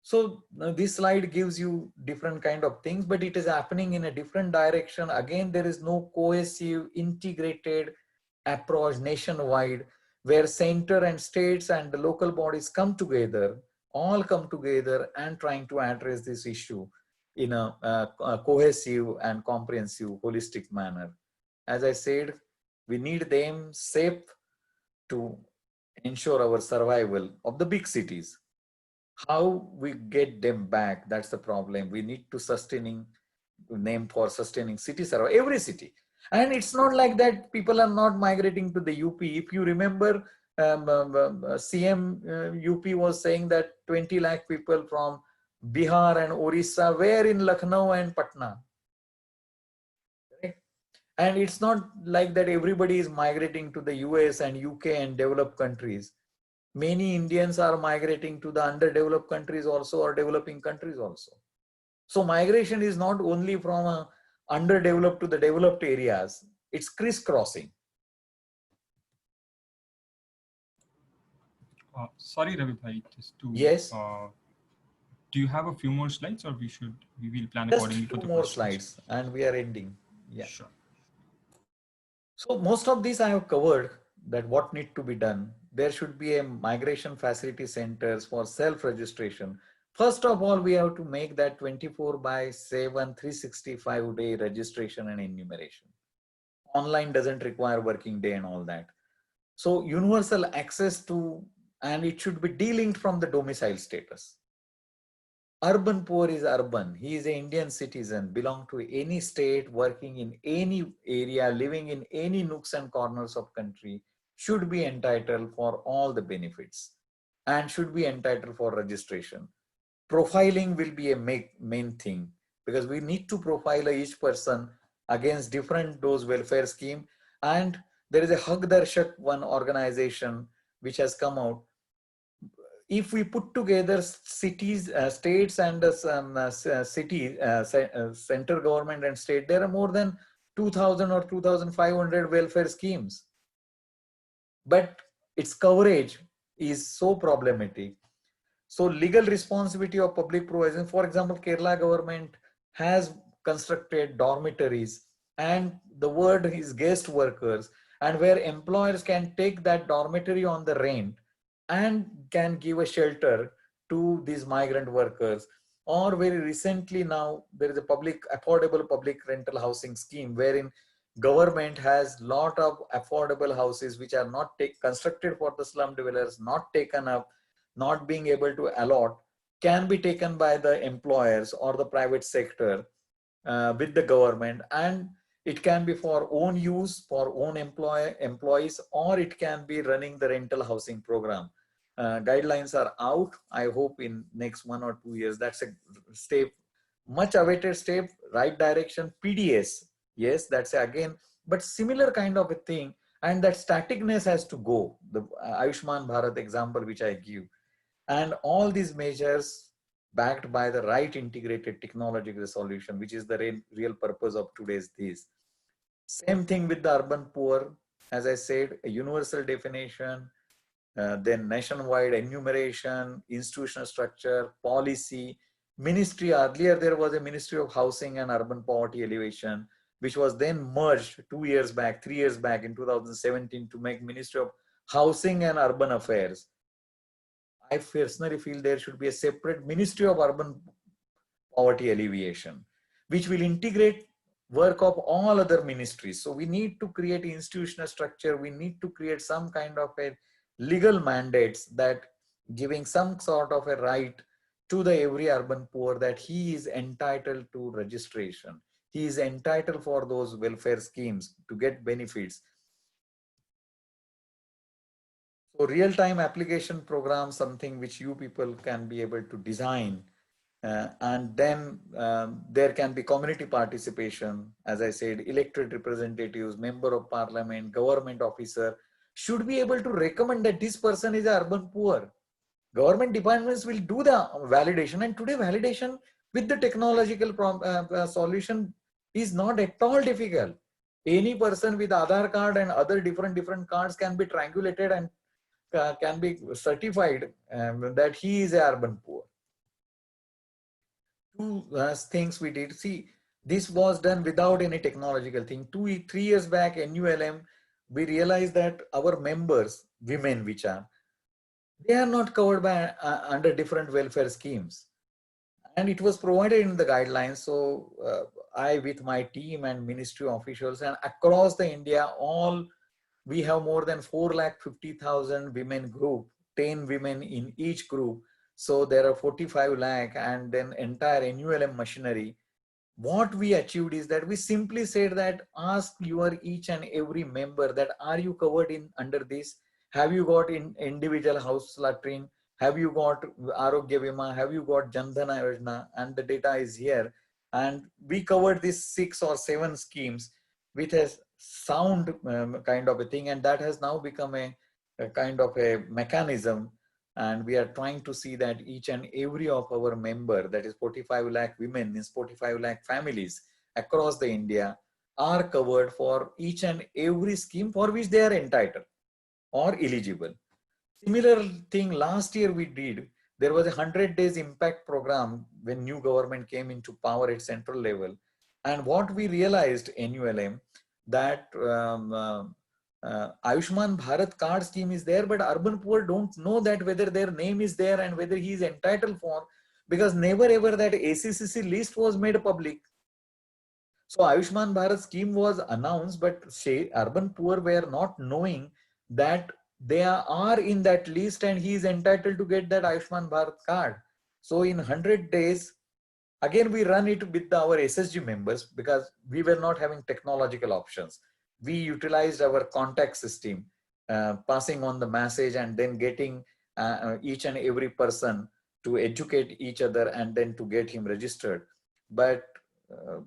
So this slide gives you different kind of things, but it is happening in a different direction. Again, there is no cohesive, integrated approach nationwide where center and states and the local bodies come together, all come together and trying to address this issue in a cohesive and comprehensive, holistic manner. As I said, we need them safe to ensure our survival of the big cities. How we get them back, that's the problem. We need to sustaining name for sustaining city survival, every city. And it's not like that people are not migrating to the UP. If you remember, CM UP was saying that 20 lakh people from Bihar and Orissa were in Lucknow and Patna. Right? And it's not like that everybody is migrating to the US and UK and developed countries. Many Indians are migrating to the underdeveloped countries also or developing countries also. So migration is not only from underdeveloped to the developed areas, it's crisscrossing. Sorry, Ravi bhai, just to yes. Do you have a few more slides, or we will plan Just accordingly for the more questions? Slides, and we are ending. Yeah. Sure. So most of these I have covered, that what need to be done. There should be a migration facility centers for self-registration. First of all, we have to make that 24/7, 365-day registration and enumeration. Online doesn't require working day and all that. So universal access to, and it should be delinked from the domicile status. Urban poor is urban. He is an Indian citizen, belong to any state, working in any area, living in any nooks and corners of country, should be entitled for all the benefits and should be entitled for registration. Profiling will be a main thing, because we need to profile each person against different those welfare scheme. And there is a Haq Darshak, one organization which has come out. If we put together cities, states and city, center government and state, there are more than 2,000 or 2,500 welfare schemes. But its coverage is so problematic. So legal responsibility of public provision, for example, Kerala government has constructed dormitories, and the word is guest workers, and where employers can take that dormitory on the rent and can give a shelter to these migrant workers. Or very recently now, there is a affordable public rental housing scheme wherein government has lot of affordable houses which are not constructed for the slum dwellers, not taken up, not being able to allot, can be taken by the employers or the private sector with the government, and it can be for own use, for own employees, or it can be running the rental housing program. Guidelines are out. I hope in next 1 or 2 years. That's a step, much awaited step, right direction. PDS, yes, that's again, but similar kind of a thing. And that staticness has to go. The Ayushman Bharat example which I give. And all these measures backed by the right integrated technological solution, which is the real purpose of today's this. Same thing with the urban poor. As I said, a universal definition, then nationwide enumeration, institutional structure, policy, ministry. Earlier there was a Ministry of Housing and Urban Poverty Alleviation, which was then merged 2 years back, 3 years back in 2017 to make Ministry of Housing and Urban Affairs. I personally feel there should be a separate Ministry of Urban poverty alleviation, which will integrate work of all other ministries. So we need to create institutional structure. We need to create some kind of a legal mandates that giving some sort of a right to the every urban poor that he is entitled to registration. He is entitled for those welfare schemes to get benefits. So real-time application program, something which you people can be able to design. And then there can be community participation. As I said, elected representatives, member of parliament, government officer should be able to recommend that this person is an urban poor. Government departments will do the validation, and today validation with the technological solution is not at all difficult. Any person with Aadhaar card and other different cards can be triangulated and can be certified that he is a urban poor. Two things we did. See, this was done without any technological thing. 3 years back, NULM, we realized that our members, women which are, they are not covered by under different welfare schemes. And it was provided in the guidelines. So I, with my team and ministry officials and across the India, all we have more than 450,000 women group, 10 women in each group. So there are 45 lakh and then entire NULM machinery. What we achieved is that we simply said that ask your each and every member that are you covered in under this? Have you got in individual house latrine? Have you got Arogya Bima? Have you got Jan Dhan Yojana? And the data is here. And we covered these 6 or 7 schemes with a sound kind of a thing. And that has now become a kind of a mechanism. And we are trying to see that each and every of our member, that is 45 lakh women, means 45 lakh families across the India, are covered for each and every scheme for which they are entitled or eligible. Similar thing last year we did. There was a 100 days impact program when new government came into power at central level. And what we realized, NULM, that Ayushman Bharat card scheme is there, but urban poor don't know that whether their name is there and whether he is entitled for, because never ever that ACCC list was made public. So Ayushman Bharat scheme was announced, but say urban poor were not knowing that they are in that list and he is entitled to get that Ayushman Bharat card. So in 100 days, again we run it with our SSG members because we were not having technological options. We utilized our contact system, passing on the message and then getting each and every person to educate each other and then to get him registered. But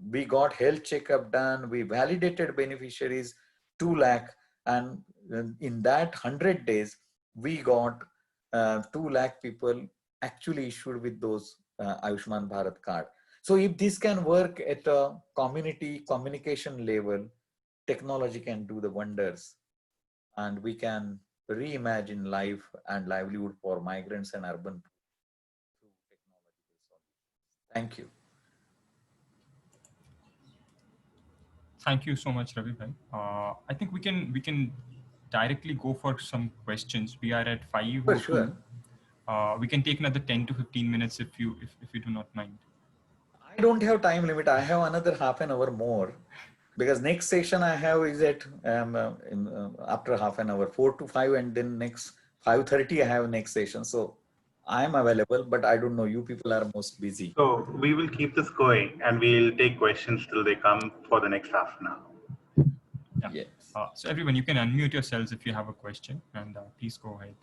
we got health checkup done, we validated beneficiaries 2 lakh, and in that 100 days, we got 2 lakh people actually issued with those Ayushman Bharat card. So if this can work at a community communication level, technology can do the wonders, and we can reimagine life and livelihood for migrants and urban through technological solutions. Thank you. Thank you so much, Ravi bhai. I think we can directly go for some questions. We are at 5:02. Sure. We can take another 10 to 15 minutes if you do not mind. I don't have time limit. I have another half an hour more because next session I have is at after half an hour, 4 to 5, and then next 5:30 I have next session. So I'm available, but I don't know. You people are most busy. So we will keep this going and we'll take questions till they come for the next half an hour. Yeah. Yes. So everyone, you can unmute yourselves if you have a question, and please go ahead.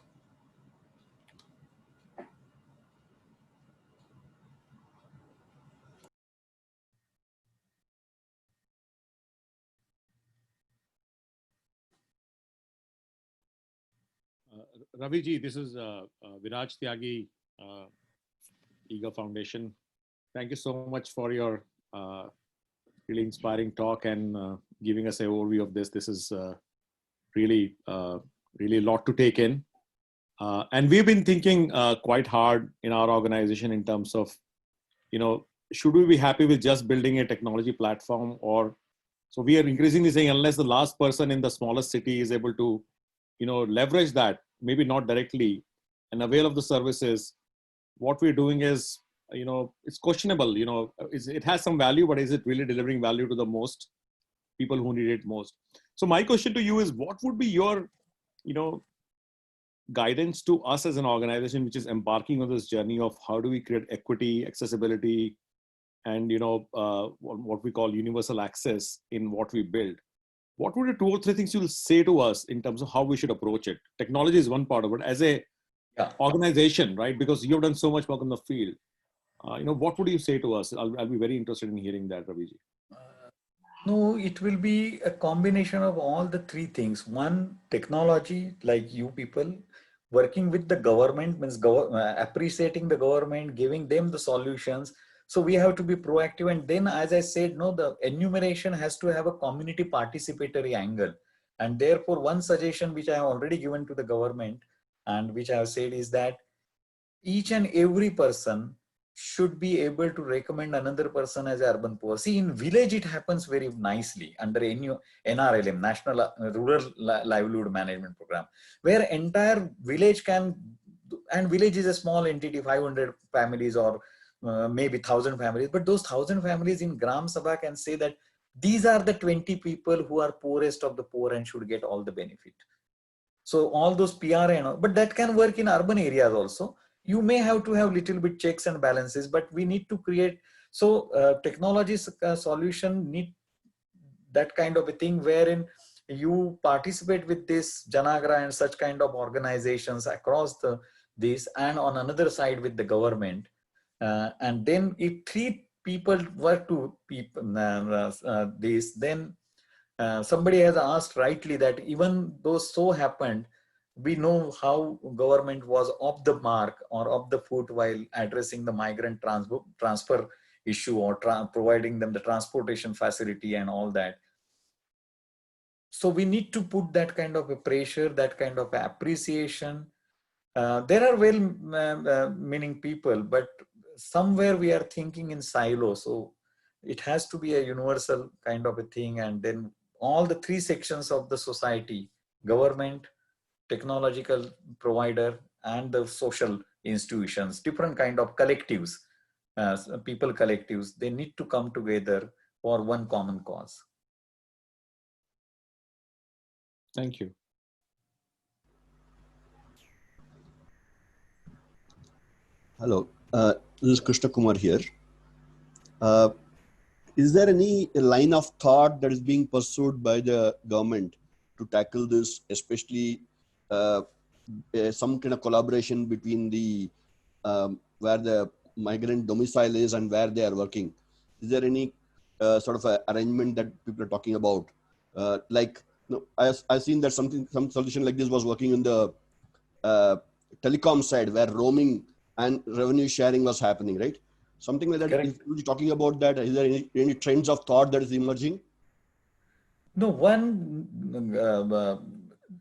Ravi ji, this is Viraj Tyagi, Eager Foundation. Thank you so much for your really inspiring talk and giving us an overview of this. This is really a lot to take in. And we've been thinking quite hard in our organization in terms of, should we be happy with just building a technology platform, or so we are increasingly saying unless the last person in the smallest city is able to, leverage that, maybe not directly, and avail of the services, what we're doing is it's questionable. It has some value, but is it really delivering value to the most people who need it most? So my question to you is, what would be your, guidance to us as an organization which is embarking on this journey of how do we create equity, accessibility, and what we call universal access in what we build? What would be 2 or 3 things you'll say to us in terms of how we should approach it? Technology is one part of it. As a organization, right? Because you've done so much work in the field. What would you say to us? I'll be very interested in hearing that, Raviji. No, it will be a combination of all the 3 things. One, technology, like you people, working with the government, means appreciating the government, giving them the solutions. So we have to be proactive. And then, as I said, no, the enumeration has to have a community participatory angle. And therefore, one suggestion which I have already given to the government and which I have said is that each and every person should be able to recommend another person as urban poor. See, in village, it happens very nicely under NRLM, National Rural Livelihood Management Program, where entire village can, and village is a small entity, 500 families or maybe 1,000 families, but those 1,000 families in Gram Sabha can say that these are the 20 people who are poorest of the poor and should get all the benefit. So all those PR, but that can work in urban areas also. You may have to have little bit checks and balances, but we need to create, so technology solution need that kind of a thing wherein you participate with this Janagra and such kind of organizations across this, and on another side with the government. And then if 3 people work to this, then somebody has asked rightly that even though so happened, we know how government was off the mark or off the foot while addressing the migrant transfer issue or providing them the transportation facility and all that. So we need to put that kind of a pressure, that kind of appreciation. There are well-meaning people, but somewhere we are thinking in silos. So it has to be a universal kind of a thing. And then all the 3 sections of the society, government, technological provider, and the social institutions, different kind of collectives, people collectives, they need to come together for one common cause. Thank you. Hello, this is Krishna Kumar here. Is there any line of thought that is being pursued by the government to tackle this, especially some kind of collaboration between the where the migrant domicile is and where they are working? Is there any sort of arrangement that people are talking about? I've seen that some solution like this was working in the telecom side, where roaming and revenue sharing was happening, right? Something like that. Correct. If you're talking about that, is there any trends of thought that is emerging? No,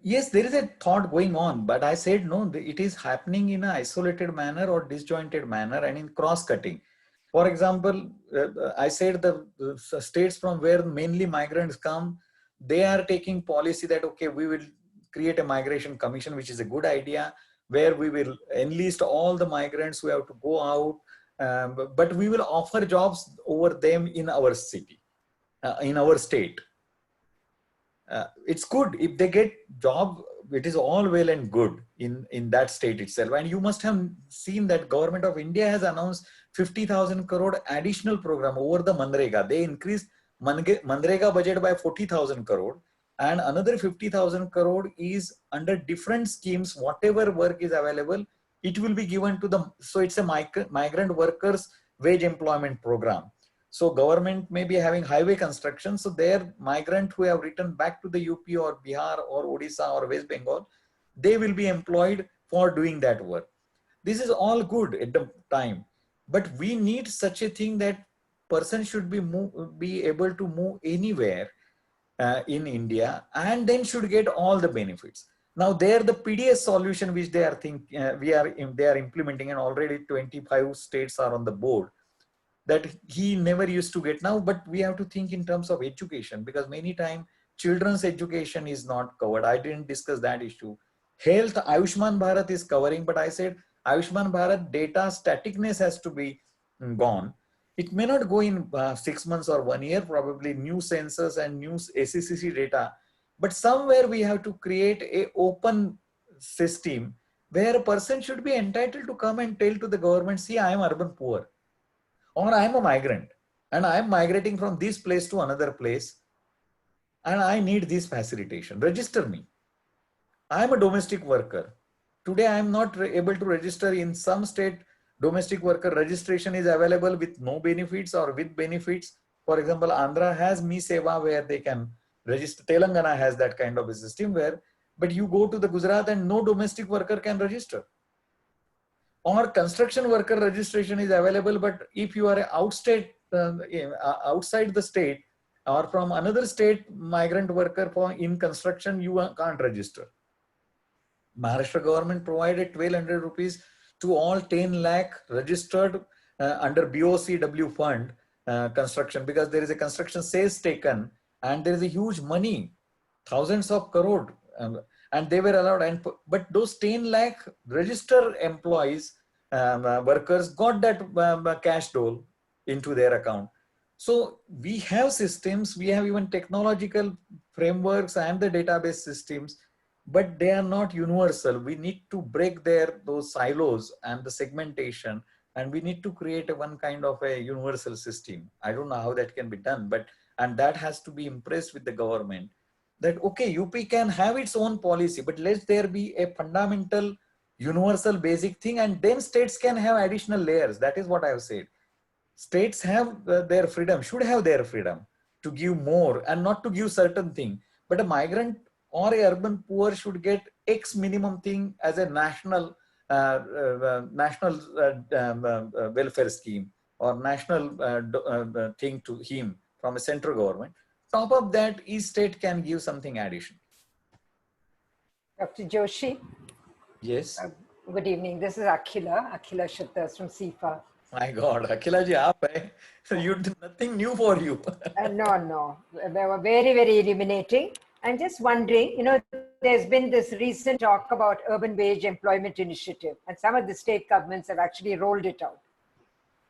yes, there is a thought going on, but I said no, it is happening in an isolated manner or disjointed manner and in cross-cutting. For example, I said the states from where mainly migrants come, they are taking policy that, okay, we will create a migration commission, which is a good idea, where we will enlist all the migrants who have to go out, but we will offer jobs over them in our city, in our state. It's good if they get job, it is all well and good in that state itself. And you must have seen that Government of India has announced 50,000 crore additional program over the Manrega. They increased Manrega budget by 40,000 crore, and another 50,000 crore is under different schemes. Whatever work is available, it will be given to them. So it's a migrant workers wage employment program. So government may be having highway construction. So their migrant who have returned back to the UP or Bihar or Odisha or West Bengal, they will be employed for doing that work. This is all good at the time, but we need such a thing that person should be able to move anywhere in India and then should get all the benefits. Now there the PDS solution which they are they are implementing, and already 25 states are on the board, that he never used to get now. But we have to think in terms of education, because many times children's education is not covered. I didn't discuss that issue. Health, Ayushman Bharat is covering, but I said Ayushman Bharat data staticness has to be gone. It may not go in 6 months or 1 year, probably new census and new ACCC data. But somewhere we have to create a open system where a person should be entitled to come and tell to the government, see, I am urban poor, or I am a migrant and I am migrating from this place to another place and I need this facilitation. Register me. I am a domestic worker. Today I am not able to register in some state. Domestic worker registration is available with no benefits or with benefits. For example, Andhra has Me Seva where they can register. Telangana has that kind of a system where, but you go to the Gujarat and no domestic worker can register. Or construction worker registration is available, but if you are outside the state or from another state migrant worker in construction, you can't register. Maharashtra government provided 1200 rupees to all 10 lakh registered under BOCW fund construction, because there is a construction sales taken and there is a huge money, thousands of crore, and they were allowed. But those 10 lakh registered employees, workers got that cash dole into their account. So we have systems, we have even technological frameworks and the database systems, but they are not universal. We need to break those silos and the segmentation, and we need to create one kind of a universal system. I don't know how that can be done, and that has to be impressed with the government that, okay, UP can have its own policy, but let there be a fundamental universal basic thing, and then states can have additional layers. That is what I have said. States have their freedom, should have their freedom to give more and not to give certain thing. But a migrant or a urban poor should get X minimum thing as a national welfare scheme or national thing to him from a central government. Top of that, each state can give something additional. Dr. Joshi. Yes. Good evening. This is Akhila Shattas from CIFA. My God, Akhila ji, aap hai. So you did nothing new for you. No. They were very, very illuminating. I'm just wondering, there's been this recent talk about urban wage employment initiative, and some of the state governments have actually rolled it out.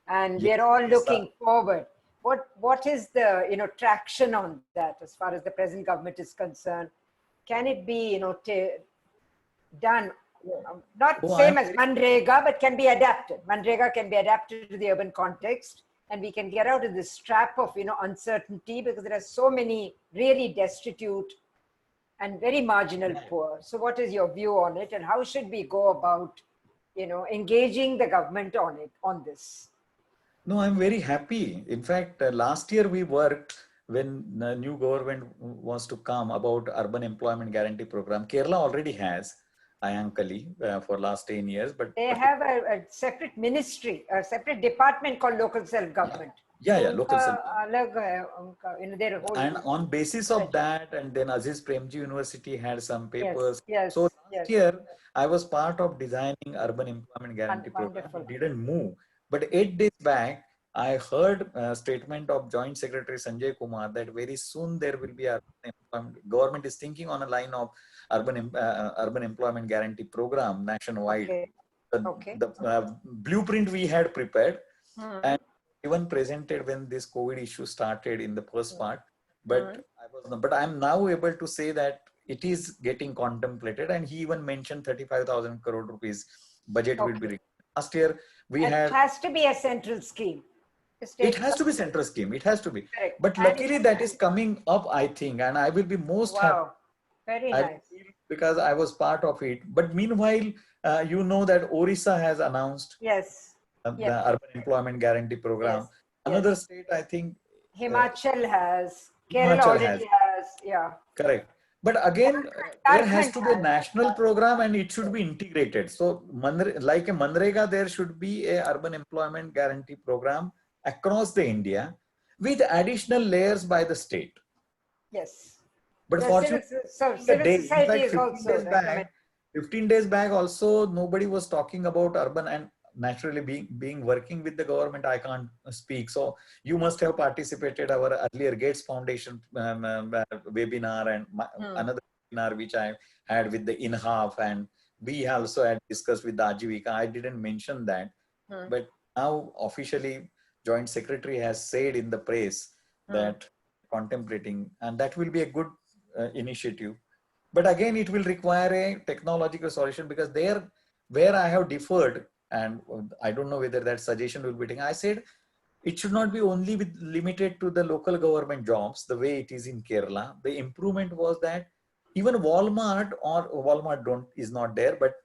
And Yes, we're all looking forward. What is the traction on that as far as the present government is concerned? Can it be done not same as Manrega, but can be adapted? Manrega can be adapted to the urban context, and we can get out of this trap of uncertainty, because there are so many really destitute and very marginal poor. So what is your view on it, and how should we go about engaging the government on this? No, I'm very happy. In fact, last year we worked when the new government was to come about urban employment guarantee program. Kerala already has Ayankali for last 10 years, but they have a separate ministry, a separate department called local self-government. Yeah, local self. And on basis of that, and then Aziz Premji University had some papers. Yes, so last year, I was part of designing urban employment guarantee program. It didn't move. But 8 days back, I heard a statement of Joint Secretary Sanjay Kumar that very soon there will be urban employment. Government is thinking on a line of urban employment guarantee program nationwide. Okay. The blueprint we had prepared and even presented when this COVID issue started in the first part. But I'm now able to say that it is getting contemplated, and he even mentioned 35,000 crore rupees budget will be required. Last year we had. It has to be a central scheme. It has to be central scheme. It has to be. Correct. But luckily that is coming up, I think, and I will be most happy. Very nice. Because I was part of it. But meanwhile, you know that Orissa has announced the urban employment guarantee program. Another state, I think. Himachal has. Kerala already has. Yeah. Correct. But again, there has to be a national program and it should be integrated. So like a Manrega, there should be a urban employment guarantee program across the India with additional layers by the state. Yes. But fortunately, civil society is also 15 days back also, nobody was talking about urban, and naturally being working with the government, I can't speak. So you must have participated our earlier Gates Foundation webinar and another webinar which I had with the INHAF, and we also had discussed with the Ajivika. I didn't mention that, but now officially Joint Secretary has said in the press that contemplating, and that will be a good initiative. But again, it will require a technological solution, because there, where I have differed, and I don't know whether that suggestion will be taken. I said it should not be only limited to the local government jobs the way it is in Kerala. The improvement was that even Walmart, or Walmart is not there, but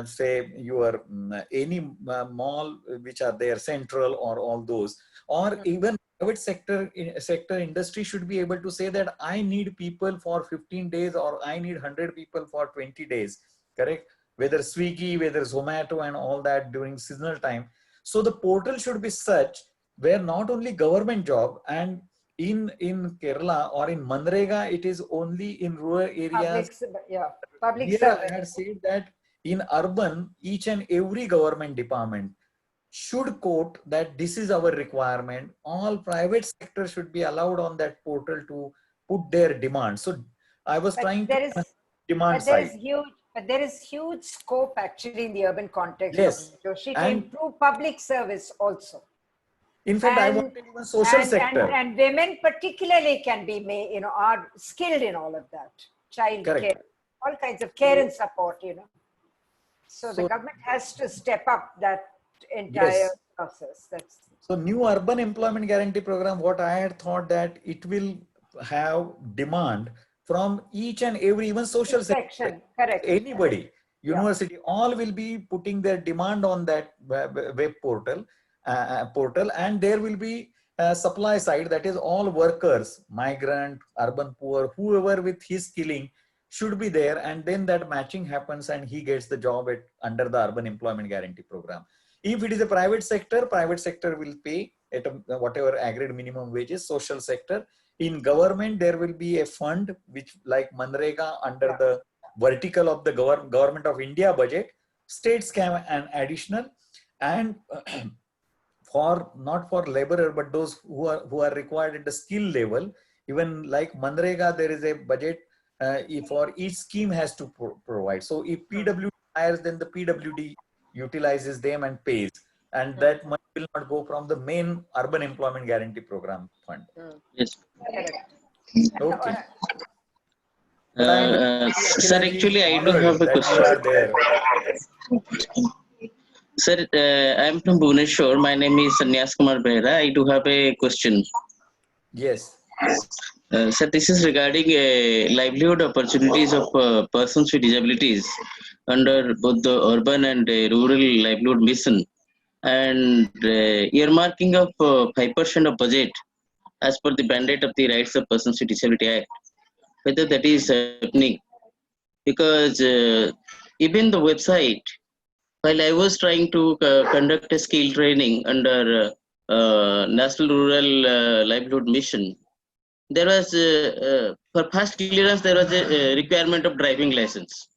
say your any mall which are there, Central or all those, or even private sector industry should be able to say that I need people for 15 days, or I need 100 people for 20 days, correct? Whether Swiggy, whether Zomato and all that during seasonal time. So the portal should be such where not only government job, and in Kerala or in Manrega, it is only in rural areas. Public Here service. I had said that in urban, each and every government department should quote that this is our requirement. All private sector should be allowed on that portal to put their demand. So I was trying to demand side. But there is huge scope actually in the urban context, Yes. Joshi, to improve public service also. In fact, I wanted even social sector. And women particularly can be made, are skilled in all of that. Child care, all kinds of care and support, So the government has to step up that entire process. So new urban employment guarantee program, what I had thought that it will have demand from each and every, even social sector, correct. Anybody, university, all will be putting their demand on that web portal, and there will be a supply side, that is all workers, migrant, urban poor, whoever with his skilling should be there, and then that matching happens and he gets the job under the urban employment guarantee program. If it is a private sector will pay at whatever agreed minimum wages. Social sector, in government there will be a fund which, like Manrega, under the vertical of the government of India budget, states can an additional, and for not for laborer but those who are required at the skill level, even like Manrega there is a budget for each scheme has to provide. So if PWD hires, then the PWD utilizes them and pays, and that money will not go from the main urban employment guarantee program fund. Yes. Okay. Sir, actually, I do have a question. Sir, I am from Bhubaneswar. My name is Sanyas Kumar Behra. I do have a question. Yes. Sir, this is regarding livelihood opportunities of persons with disabilities under both the urban and rural livelihood mission, and earmarking of 5% of budget as per the mandate of the Rights of Persons with Disability Act. Whether that is happening, because even the website, while I was trying to conduct a skill training under National Rural Livelihood Mission, there was for fast clearance there was a requirement of driving license.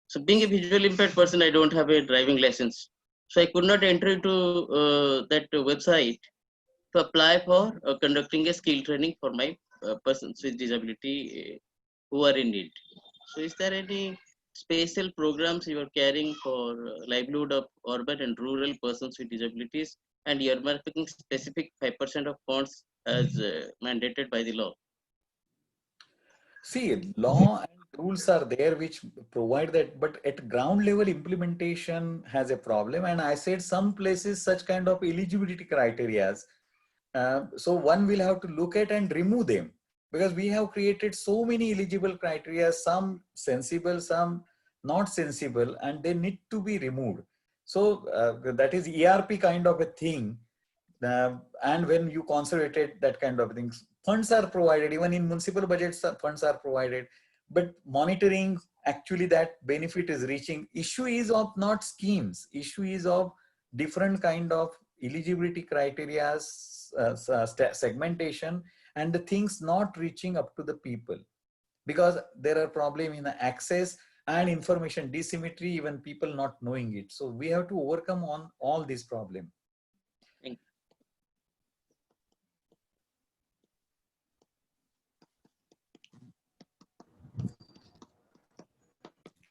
So being a visually impaired person, I don't have a driving license, so I could not enter into that website to apply for conducting a skill training for my persons with disability who are in need. So is there any special programs you are carrying for livelihood of urban and rural persons with disabilities, and you are marking specific 5% of funds as mandated by the law? See, law and rules are there which provide that, but at ground level implementation has a problem. And I said some places such kind of eligibility criteria. So one will have to look at and remove them, because we have created so many eligible criteria, some sensible, some not sensible, and they need to be removed. So that is ERP kind of a thing. And when you consolidated that kind of things, funds are provided, even in municipal budgets, funds are provided, but monitoring actually that benefit is reaching. Issue is of not schemes, issue is of different kind of eligibility criteria, segmentation, and the things not reaching up to the people, because there are problems in the access and information asymmetry, even people not knowing it. So we have to overcome on all these problems.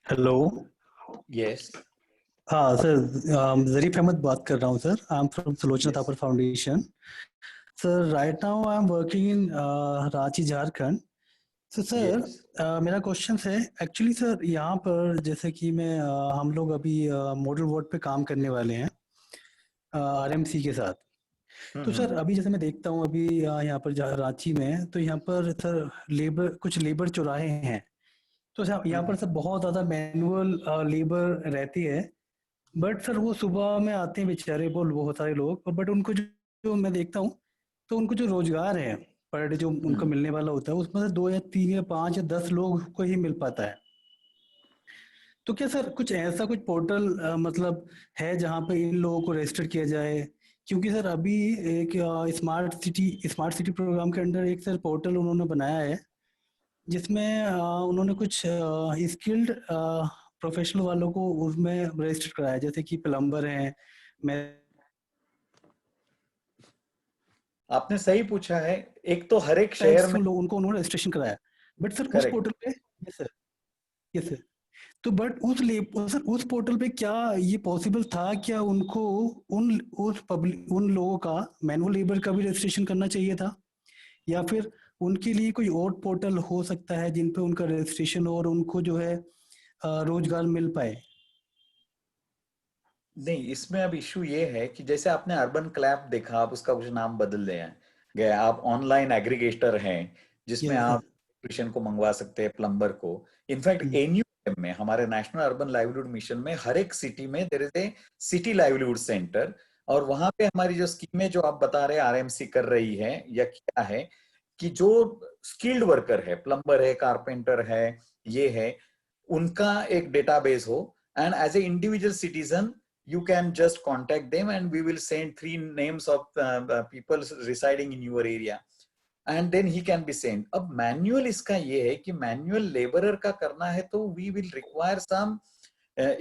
Hello. Yes. हाँ sir, जरीफ अहमद बात कर रहा हूँ sir. I am from Sulochana Yes. Thapar foundation. Sir right now I am working in Ranchi, Jharkhand. Sir Yes. मेरा question है actually sir, यहाँ पर जैसे कि हम लोग अभी मॉडल वोट पे काम करने वाले हैं आरएमसी के साथ. तो सर अभी जैसे मैं देखता हूँ अभी यहाँ पर रांची में, तो यहाँ पर सर कुछ लेबर चौराहे हैं. तो सर यहाँ पर सर बहुत ज़्यादा मैनुअल लेबर रहती है. बट सर वो सुबह में आते हैं बेचारे, वो बहुत सारे लोग, बट उनको जो मैं देखता हूँ, तो उनको जो रोजगार है पर डे जो उनको मिलने वाला होता है, उसमें से 2 या 3 या 5 या 10 लोग को ही मिल पाता है. तो क्या सर कुछ ऐसा कुछ पोर्टल मतलब है जहाँ पे इन लोगों को रजिस्टर किया जाए? क्योंकि सर अभी एक स्मार्ट सिटी प्रोग्राम के अंडर एक सर पोर्टल उन्होंने बनाया है, जिसमें उन्होंने कुछ स्किल्ड प्रोफेशनल वालों को उसमें रजिस्टर कराया, जैसे कि प्लम्बर हैं. मैं आपने सही पूछा है. एक तो हर एक शहर में उनको उन्होंने रजिस्ट्रेशन कराया. बट सर उस पोर्टल पे, यस सर, तो बट उस पोर्टल पे क्या ये पॉसिबल था, क्या उनको उन लोगों का मैनुअल लेबर का भी रजिस्ट्रेशन करना चाहिए था, या फिर उनके लिए कोई और पोर्टल हो सकता है जिन पे उनका रजिस्ट्रेशन और उनको जो है रोजगार मिल पाए? नहीं, इसमें अब इशू ये है कि जैसे आपने अर्बन क्लैप देखा, आप उसका कुछ नाम बदल गया. आप ऑनलाइन एग्रीगेटर हैं जिसमें आप इलेक्ट्रिशियन को मंगवा सकते हैं, प्लम्बर को. इनफैक्ट एनयूएम में, हमारे नेशनल अर्बन लाइवलीहुड मिशन में, हर एक सिटी में there is a city livelihood centre. और वहां पे हमारी जो स्कीमें जो आप बता रहे आरएमसी कर रही है या क्या है, कि जो स्किल्ड वर्कर है, प्लम्बर है, कारपेंटर है, ये है, उनका एक डेटाबेस हो. And as a individual citizen you can just contact them and we will send 3 names of people residing in your area and then he can be sent. अब manual इसका ये है कि मैनुअल लेबरर का करना है तो we will require some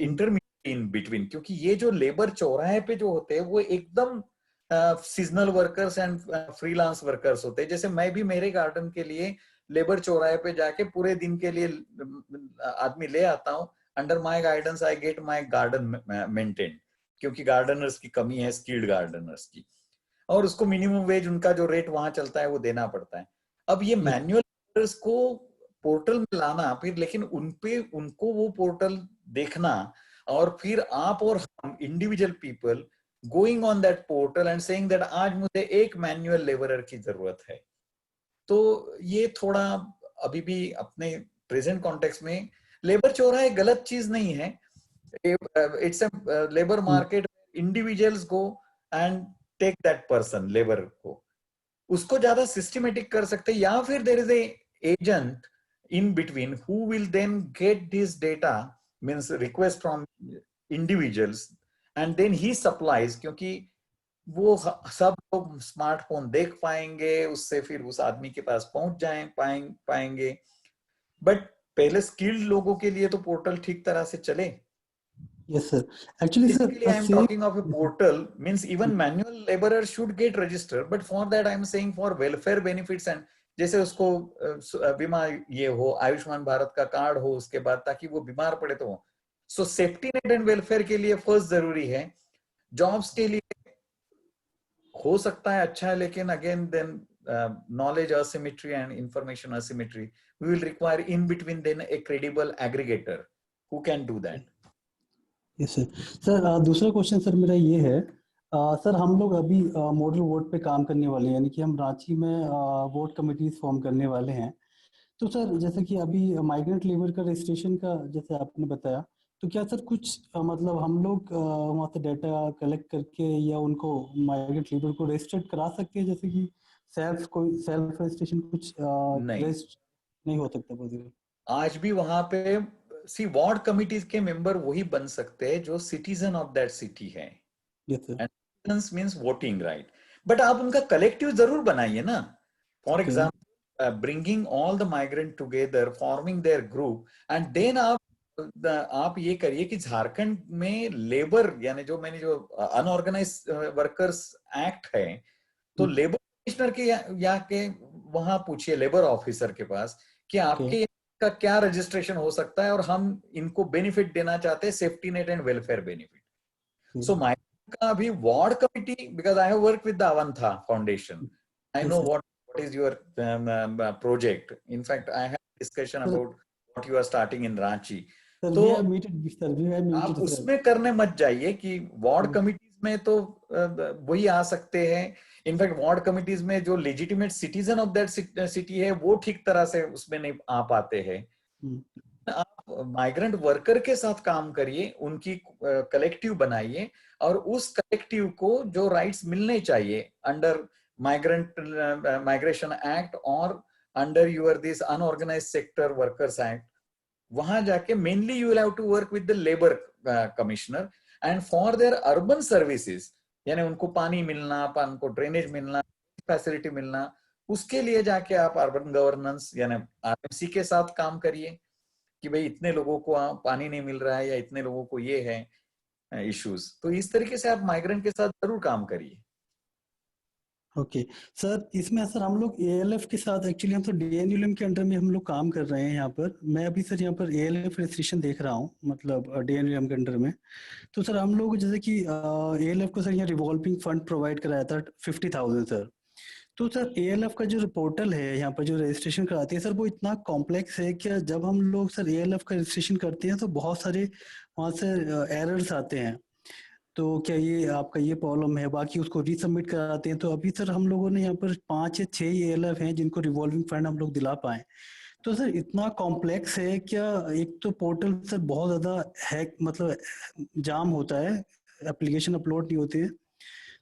intermediate in between, क्योंकि ये जो लेबर चौराहे पे जो होते हैं वो एकदम seasonal workers and freelance workers होते हैं. जैसे मैं भी मेरे गार्डन के लिए लेबर चौराहे पे जाके पूरे दिन के लिए आदमी ले आता हूँ. Under my guidance I get my garden maintain, क्योंकि गार्डनर्स की कमी है, स्किल्ड गार्डनर्स की, और उसको मिनिमम वेज उनका जो रेट वहां चलता है वो देना पड़ता है. अब ये मैनुअल को पोर्टल में लाना, फिर लेकिन उनको वो पोर्टल देखना, और फिर आप और हम individual people going on that portal and saying that आज मुझे एक मैनुअल लेबरर की जरूरत है. तो ये थोड़ा अभी भी अपने प्रेजेंट कॉन्टेक्स्ट में, लेबर चौराहे गलत चीज नहीं है. It's a labour market. Individuals go and take that person, labour को, उसको ज्यादा सिस्टमेटिक कर सकते हैं. या फिर there is a agent in between who will then get this data, means request from individuals, and then he supplies, क्योंकि वो सब लोग स्मार्टफोन देख पाएंगे, उससे फिर उस आदमी के पास पहुंच पाएंगे. बट पहले स्किल्ड लोगों के लिए तो पोर्टल ठीक तरह से चले. Yes sir, actually sir, I am talking of a portal, means even manual laborer should get registered, but for that I am saying for welfare benefits, and जैसे उसको बीमा ये हो, आयुष्मान भारत का कार्ड हो उसके बाद, ताकि वो बीमार पड़े तो हो. सो सेफ्टी नेट एंड वेलफेयर के लिए फर्स्ट जरूरी है. जॉब्स के लिए हो सकता है अच्छा है, लेकिन again then knowledge asymmetry and information asymmetry, we will require in between then a credible aggregator who can do that. Yes sir. Sir दूसरा क्वेश्चन सर मेरा ये है, सर हम लोग अभी मॉडल वोट पे काम करने वाले हैं, यानी कि हम रांची में वोट कमिटीज फॉर्म करने वाले हैं. तो सर जैसे कि अभी माइग्रेंट लेबर का रजिस्ट्रेशन का जैसे आपने बताया, तो क्या सर कुछ मतलब हम लोग वहाँ से डाटा कलेक्ट करके या उनको माइग्रेंट लेबर को रजिस्टर्ड करा सकते हैं, जैसे कि सेल्फ रजिस्ट्रेशन कुछ नहीं हो सकता पॉसिबल? आज भी वहां पे वार्ड कमिटीज के मेंबर वही बन सकते हैं जो सिटीजन ऑफ दैट सिटी है. Citizens means voting right. But आप उनका कलेक्टिव जरूर बनाइए ना. For example bringing all the migrant together, forming their group, and then आप ये करिए कि झारखंड में लेबर, यानी जो अनऑर्गेनाइज वर्कर्स एक्ट है, तो लेबर कमिश्नर के वहां पूछिए, लेबर ऑफिसर के पास, कि आपके का क्या रजिस्ट्रेशन हो सकता है, और हम इनको बेनिफिट देना चाहते हैं, safety net and welfare benefit. So my ward committee, because I have worked with the Avantha Foundation. I know what is your project. In fact, I had a discussion about what you are starting in Ranchi. तो आप उसमें करने मत जाइए कि ward committees में तो वही आ सकते हैं. इनफैक्ट वार्ड कमिटीज में जो legitimate citizen of that city है वो ठीक तरह से उसमें नहीं आ पाते हैं. आप माइग्रेंट वर्कर के साथ काम करिए, उनकी कलेक्टिव बनाइए और उस कलेक्टिव को जो राइट्स मिलने चाहिए अंडर माइग्रेशन एक्ट और under your this unorganised sector workers act, वहां जाके mainly you will have to work with the labour commissioner and for their urban services, यानी उनको पानी मिलना, उनको ड्रेनेज मिलना, फैसिलिटी मिलना, उसके लिए जाके आप अर्बन गवर्नेंस यानी आरएमसी के साथ काम करिए कि भाई इतने लोगों को पानी नहीं मिल रहा है या इतने लोगों को ये है इश्यूज. तो इस तरीके से आप माइग्रेंट के साथ जरूर काम करिए. ओके सर, इसमें सर हम लोग एएलएफ के साथ एक्चुअली हम तो डीएनयूएलएम के अंडर में हम लोग काम कर रहे हैं यहाँ पर. मैं अभी सर यहाँ पर एएलएफ रजिस्ट्रेशन देख रहा हूँ, मतलब डीएनयूएलएम के अंडर में. तो सर हम लोग जैसे कि एएलएफ को सर यहाँ रिवॉल्विंग फंड प्रोवाइड कराया था 50,000 सर. तो सर एएलएफ का जो पोर्टल है यहाँ पर जो रजिस्ट्रेशन कराते हैं सर, वो इतना कॉम्प्लेक्स है कि जब हम लोग सर एएलएफ का रजिस्ट्रेशन करते हैं तो बहुत सारे वहाँ से एरर्स आते हैं. तो क्या ये आपका ये प्रॉब्लम है? बाकी उसको रीसबमिट कराते हैं. तो अभी सर हम लोगों ने यहाँ पर 5 या 6 एएलएफ हैं जिनको रिवॉल्विंग फंड हम लोग दिला पाए. तो सर इतना कॉम्प्लेक्स है क्या? एक तो पोर्टल सर बहुत ज्यादा हैक मतलब जाम होता है, एप्लीकेशन अपलोड नहीं होते हैं.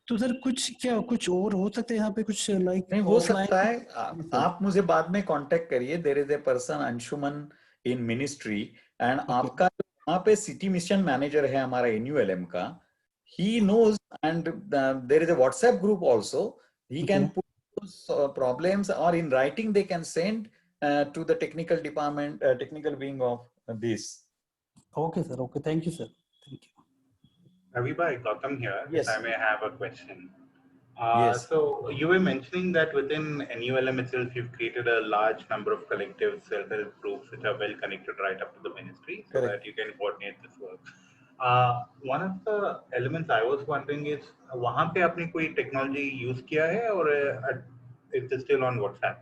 तो सर कुछ और हो सकता है यहाँ पे, कुछ लाइक नहीं हो सकता है. आप मुझे बाद में कांटेक्ट करिए. There is a person Anshuman in ministry and आपका यहाँ पे सिटी मिशन मैनेजर है हमारा एनयूएलएम का. He knows, and there is a WhatsApp group also. He can put those problems, or in writing they can send to the technical department, technical wing of this. Okay, sir. Okay, thank you, sir. Thank you. Ravi, Gautam here. Yes. I may have a question. Yes. So you were mentioning that within NULM itself, you've created a large number of collective self-help groups which are well connected right up to the ministry, so Correct. that you can coordinate this work. One of the elements I was wondering is, वहाँ पे आपने कोई technology use किया है और it's still on WhatsApp?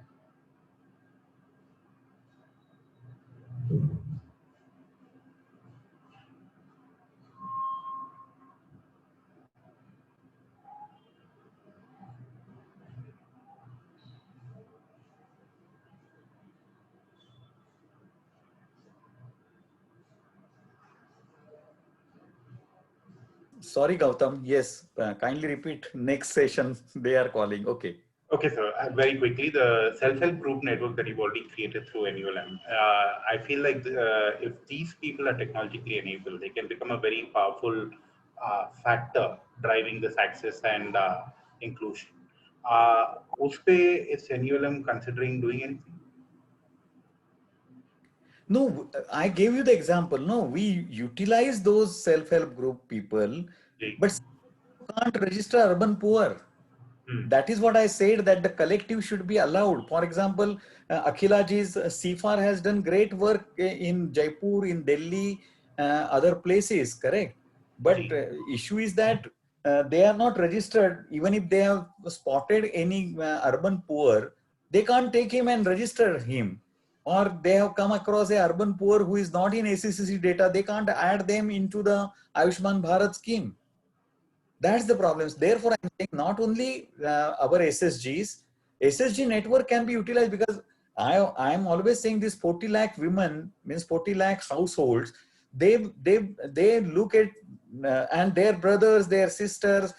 Sorry, Gautam. Yes, kindly repeat. Next session they are calling. Okay. Okay, sir. Very quickly, the self-help group network that you've already created through NULM, I feel like if these people are technologically enabled, they can become a very powerful factor driving this access and inclusion. Uspe, is NULM considering doing anything? No, I gave you the example. No, we utilize those self-help group people, but can't register urban poor. That is what I said, that the collective should be allowed. For example, Akhilaji's CFAR has done great work in Jaipur, in Delhi, other places, correct? But issue is that they are not registered. Even if they have spotted any urban poor, they can't take him and register him. Or they have come across a urban poor who is not in SCCC data, they can't add them into the Ayushman Bharat scheme. That's the problem. Therefore, I'm saying not only our SSGs, SSG network can be utilized, because I'm always saying this 40 lakh women means 40 lakh households. They look at and their brothers, their sisters,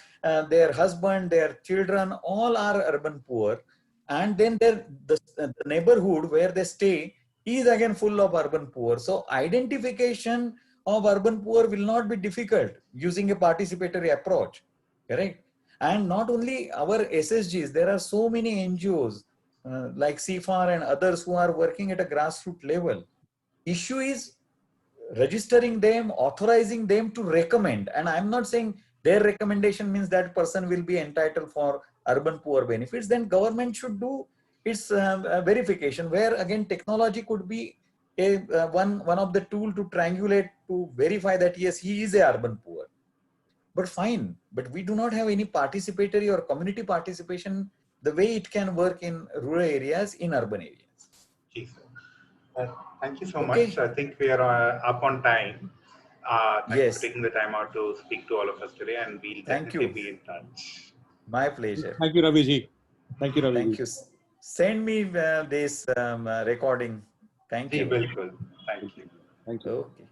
their husband, their children, all are urban poor. And then the neighborhood where they stay is again full of urban poor. So identification of urban poor will not be difficult using a participatory approach, correct? And not only our SSGs, there are so many NGOs like CFAR and others who are working at a grassroots level. Issue is registering them, authorizing them to recommend. And I'm not saying their recommendation means that person will be entitled for urban poor benefits. Then government should do its verification, where again technology could be one of the tool to triangulate, to verify that yes, he is a urban poor. but fine. But we do not have any participatory or community participation the way it can work in rural areas, in urban areas. Yes, sir. Thank you so Okay. much. I think we are up on time. Thank you Yes. for taking the time out to speak to all of us today, and we'll Thank definitely you. be in touch. My pleasure. Thank you, Ravi ji. Thank you, Ravi Thank ji. you. Send me this recording. Thank Ji, you. bilkul. Thank you. Thank you. Okay.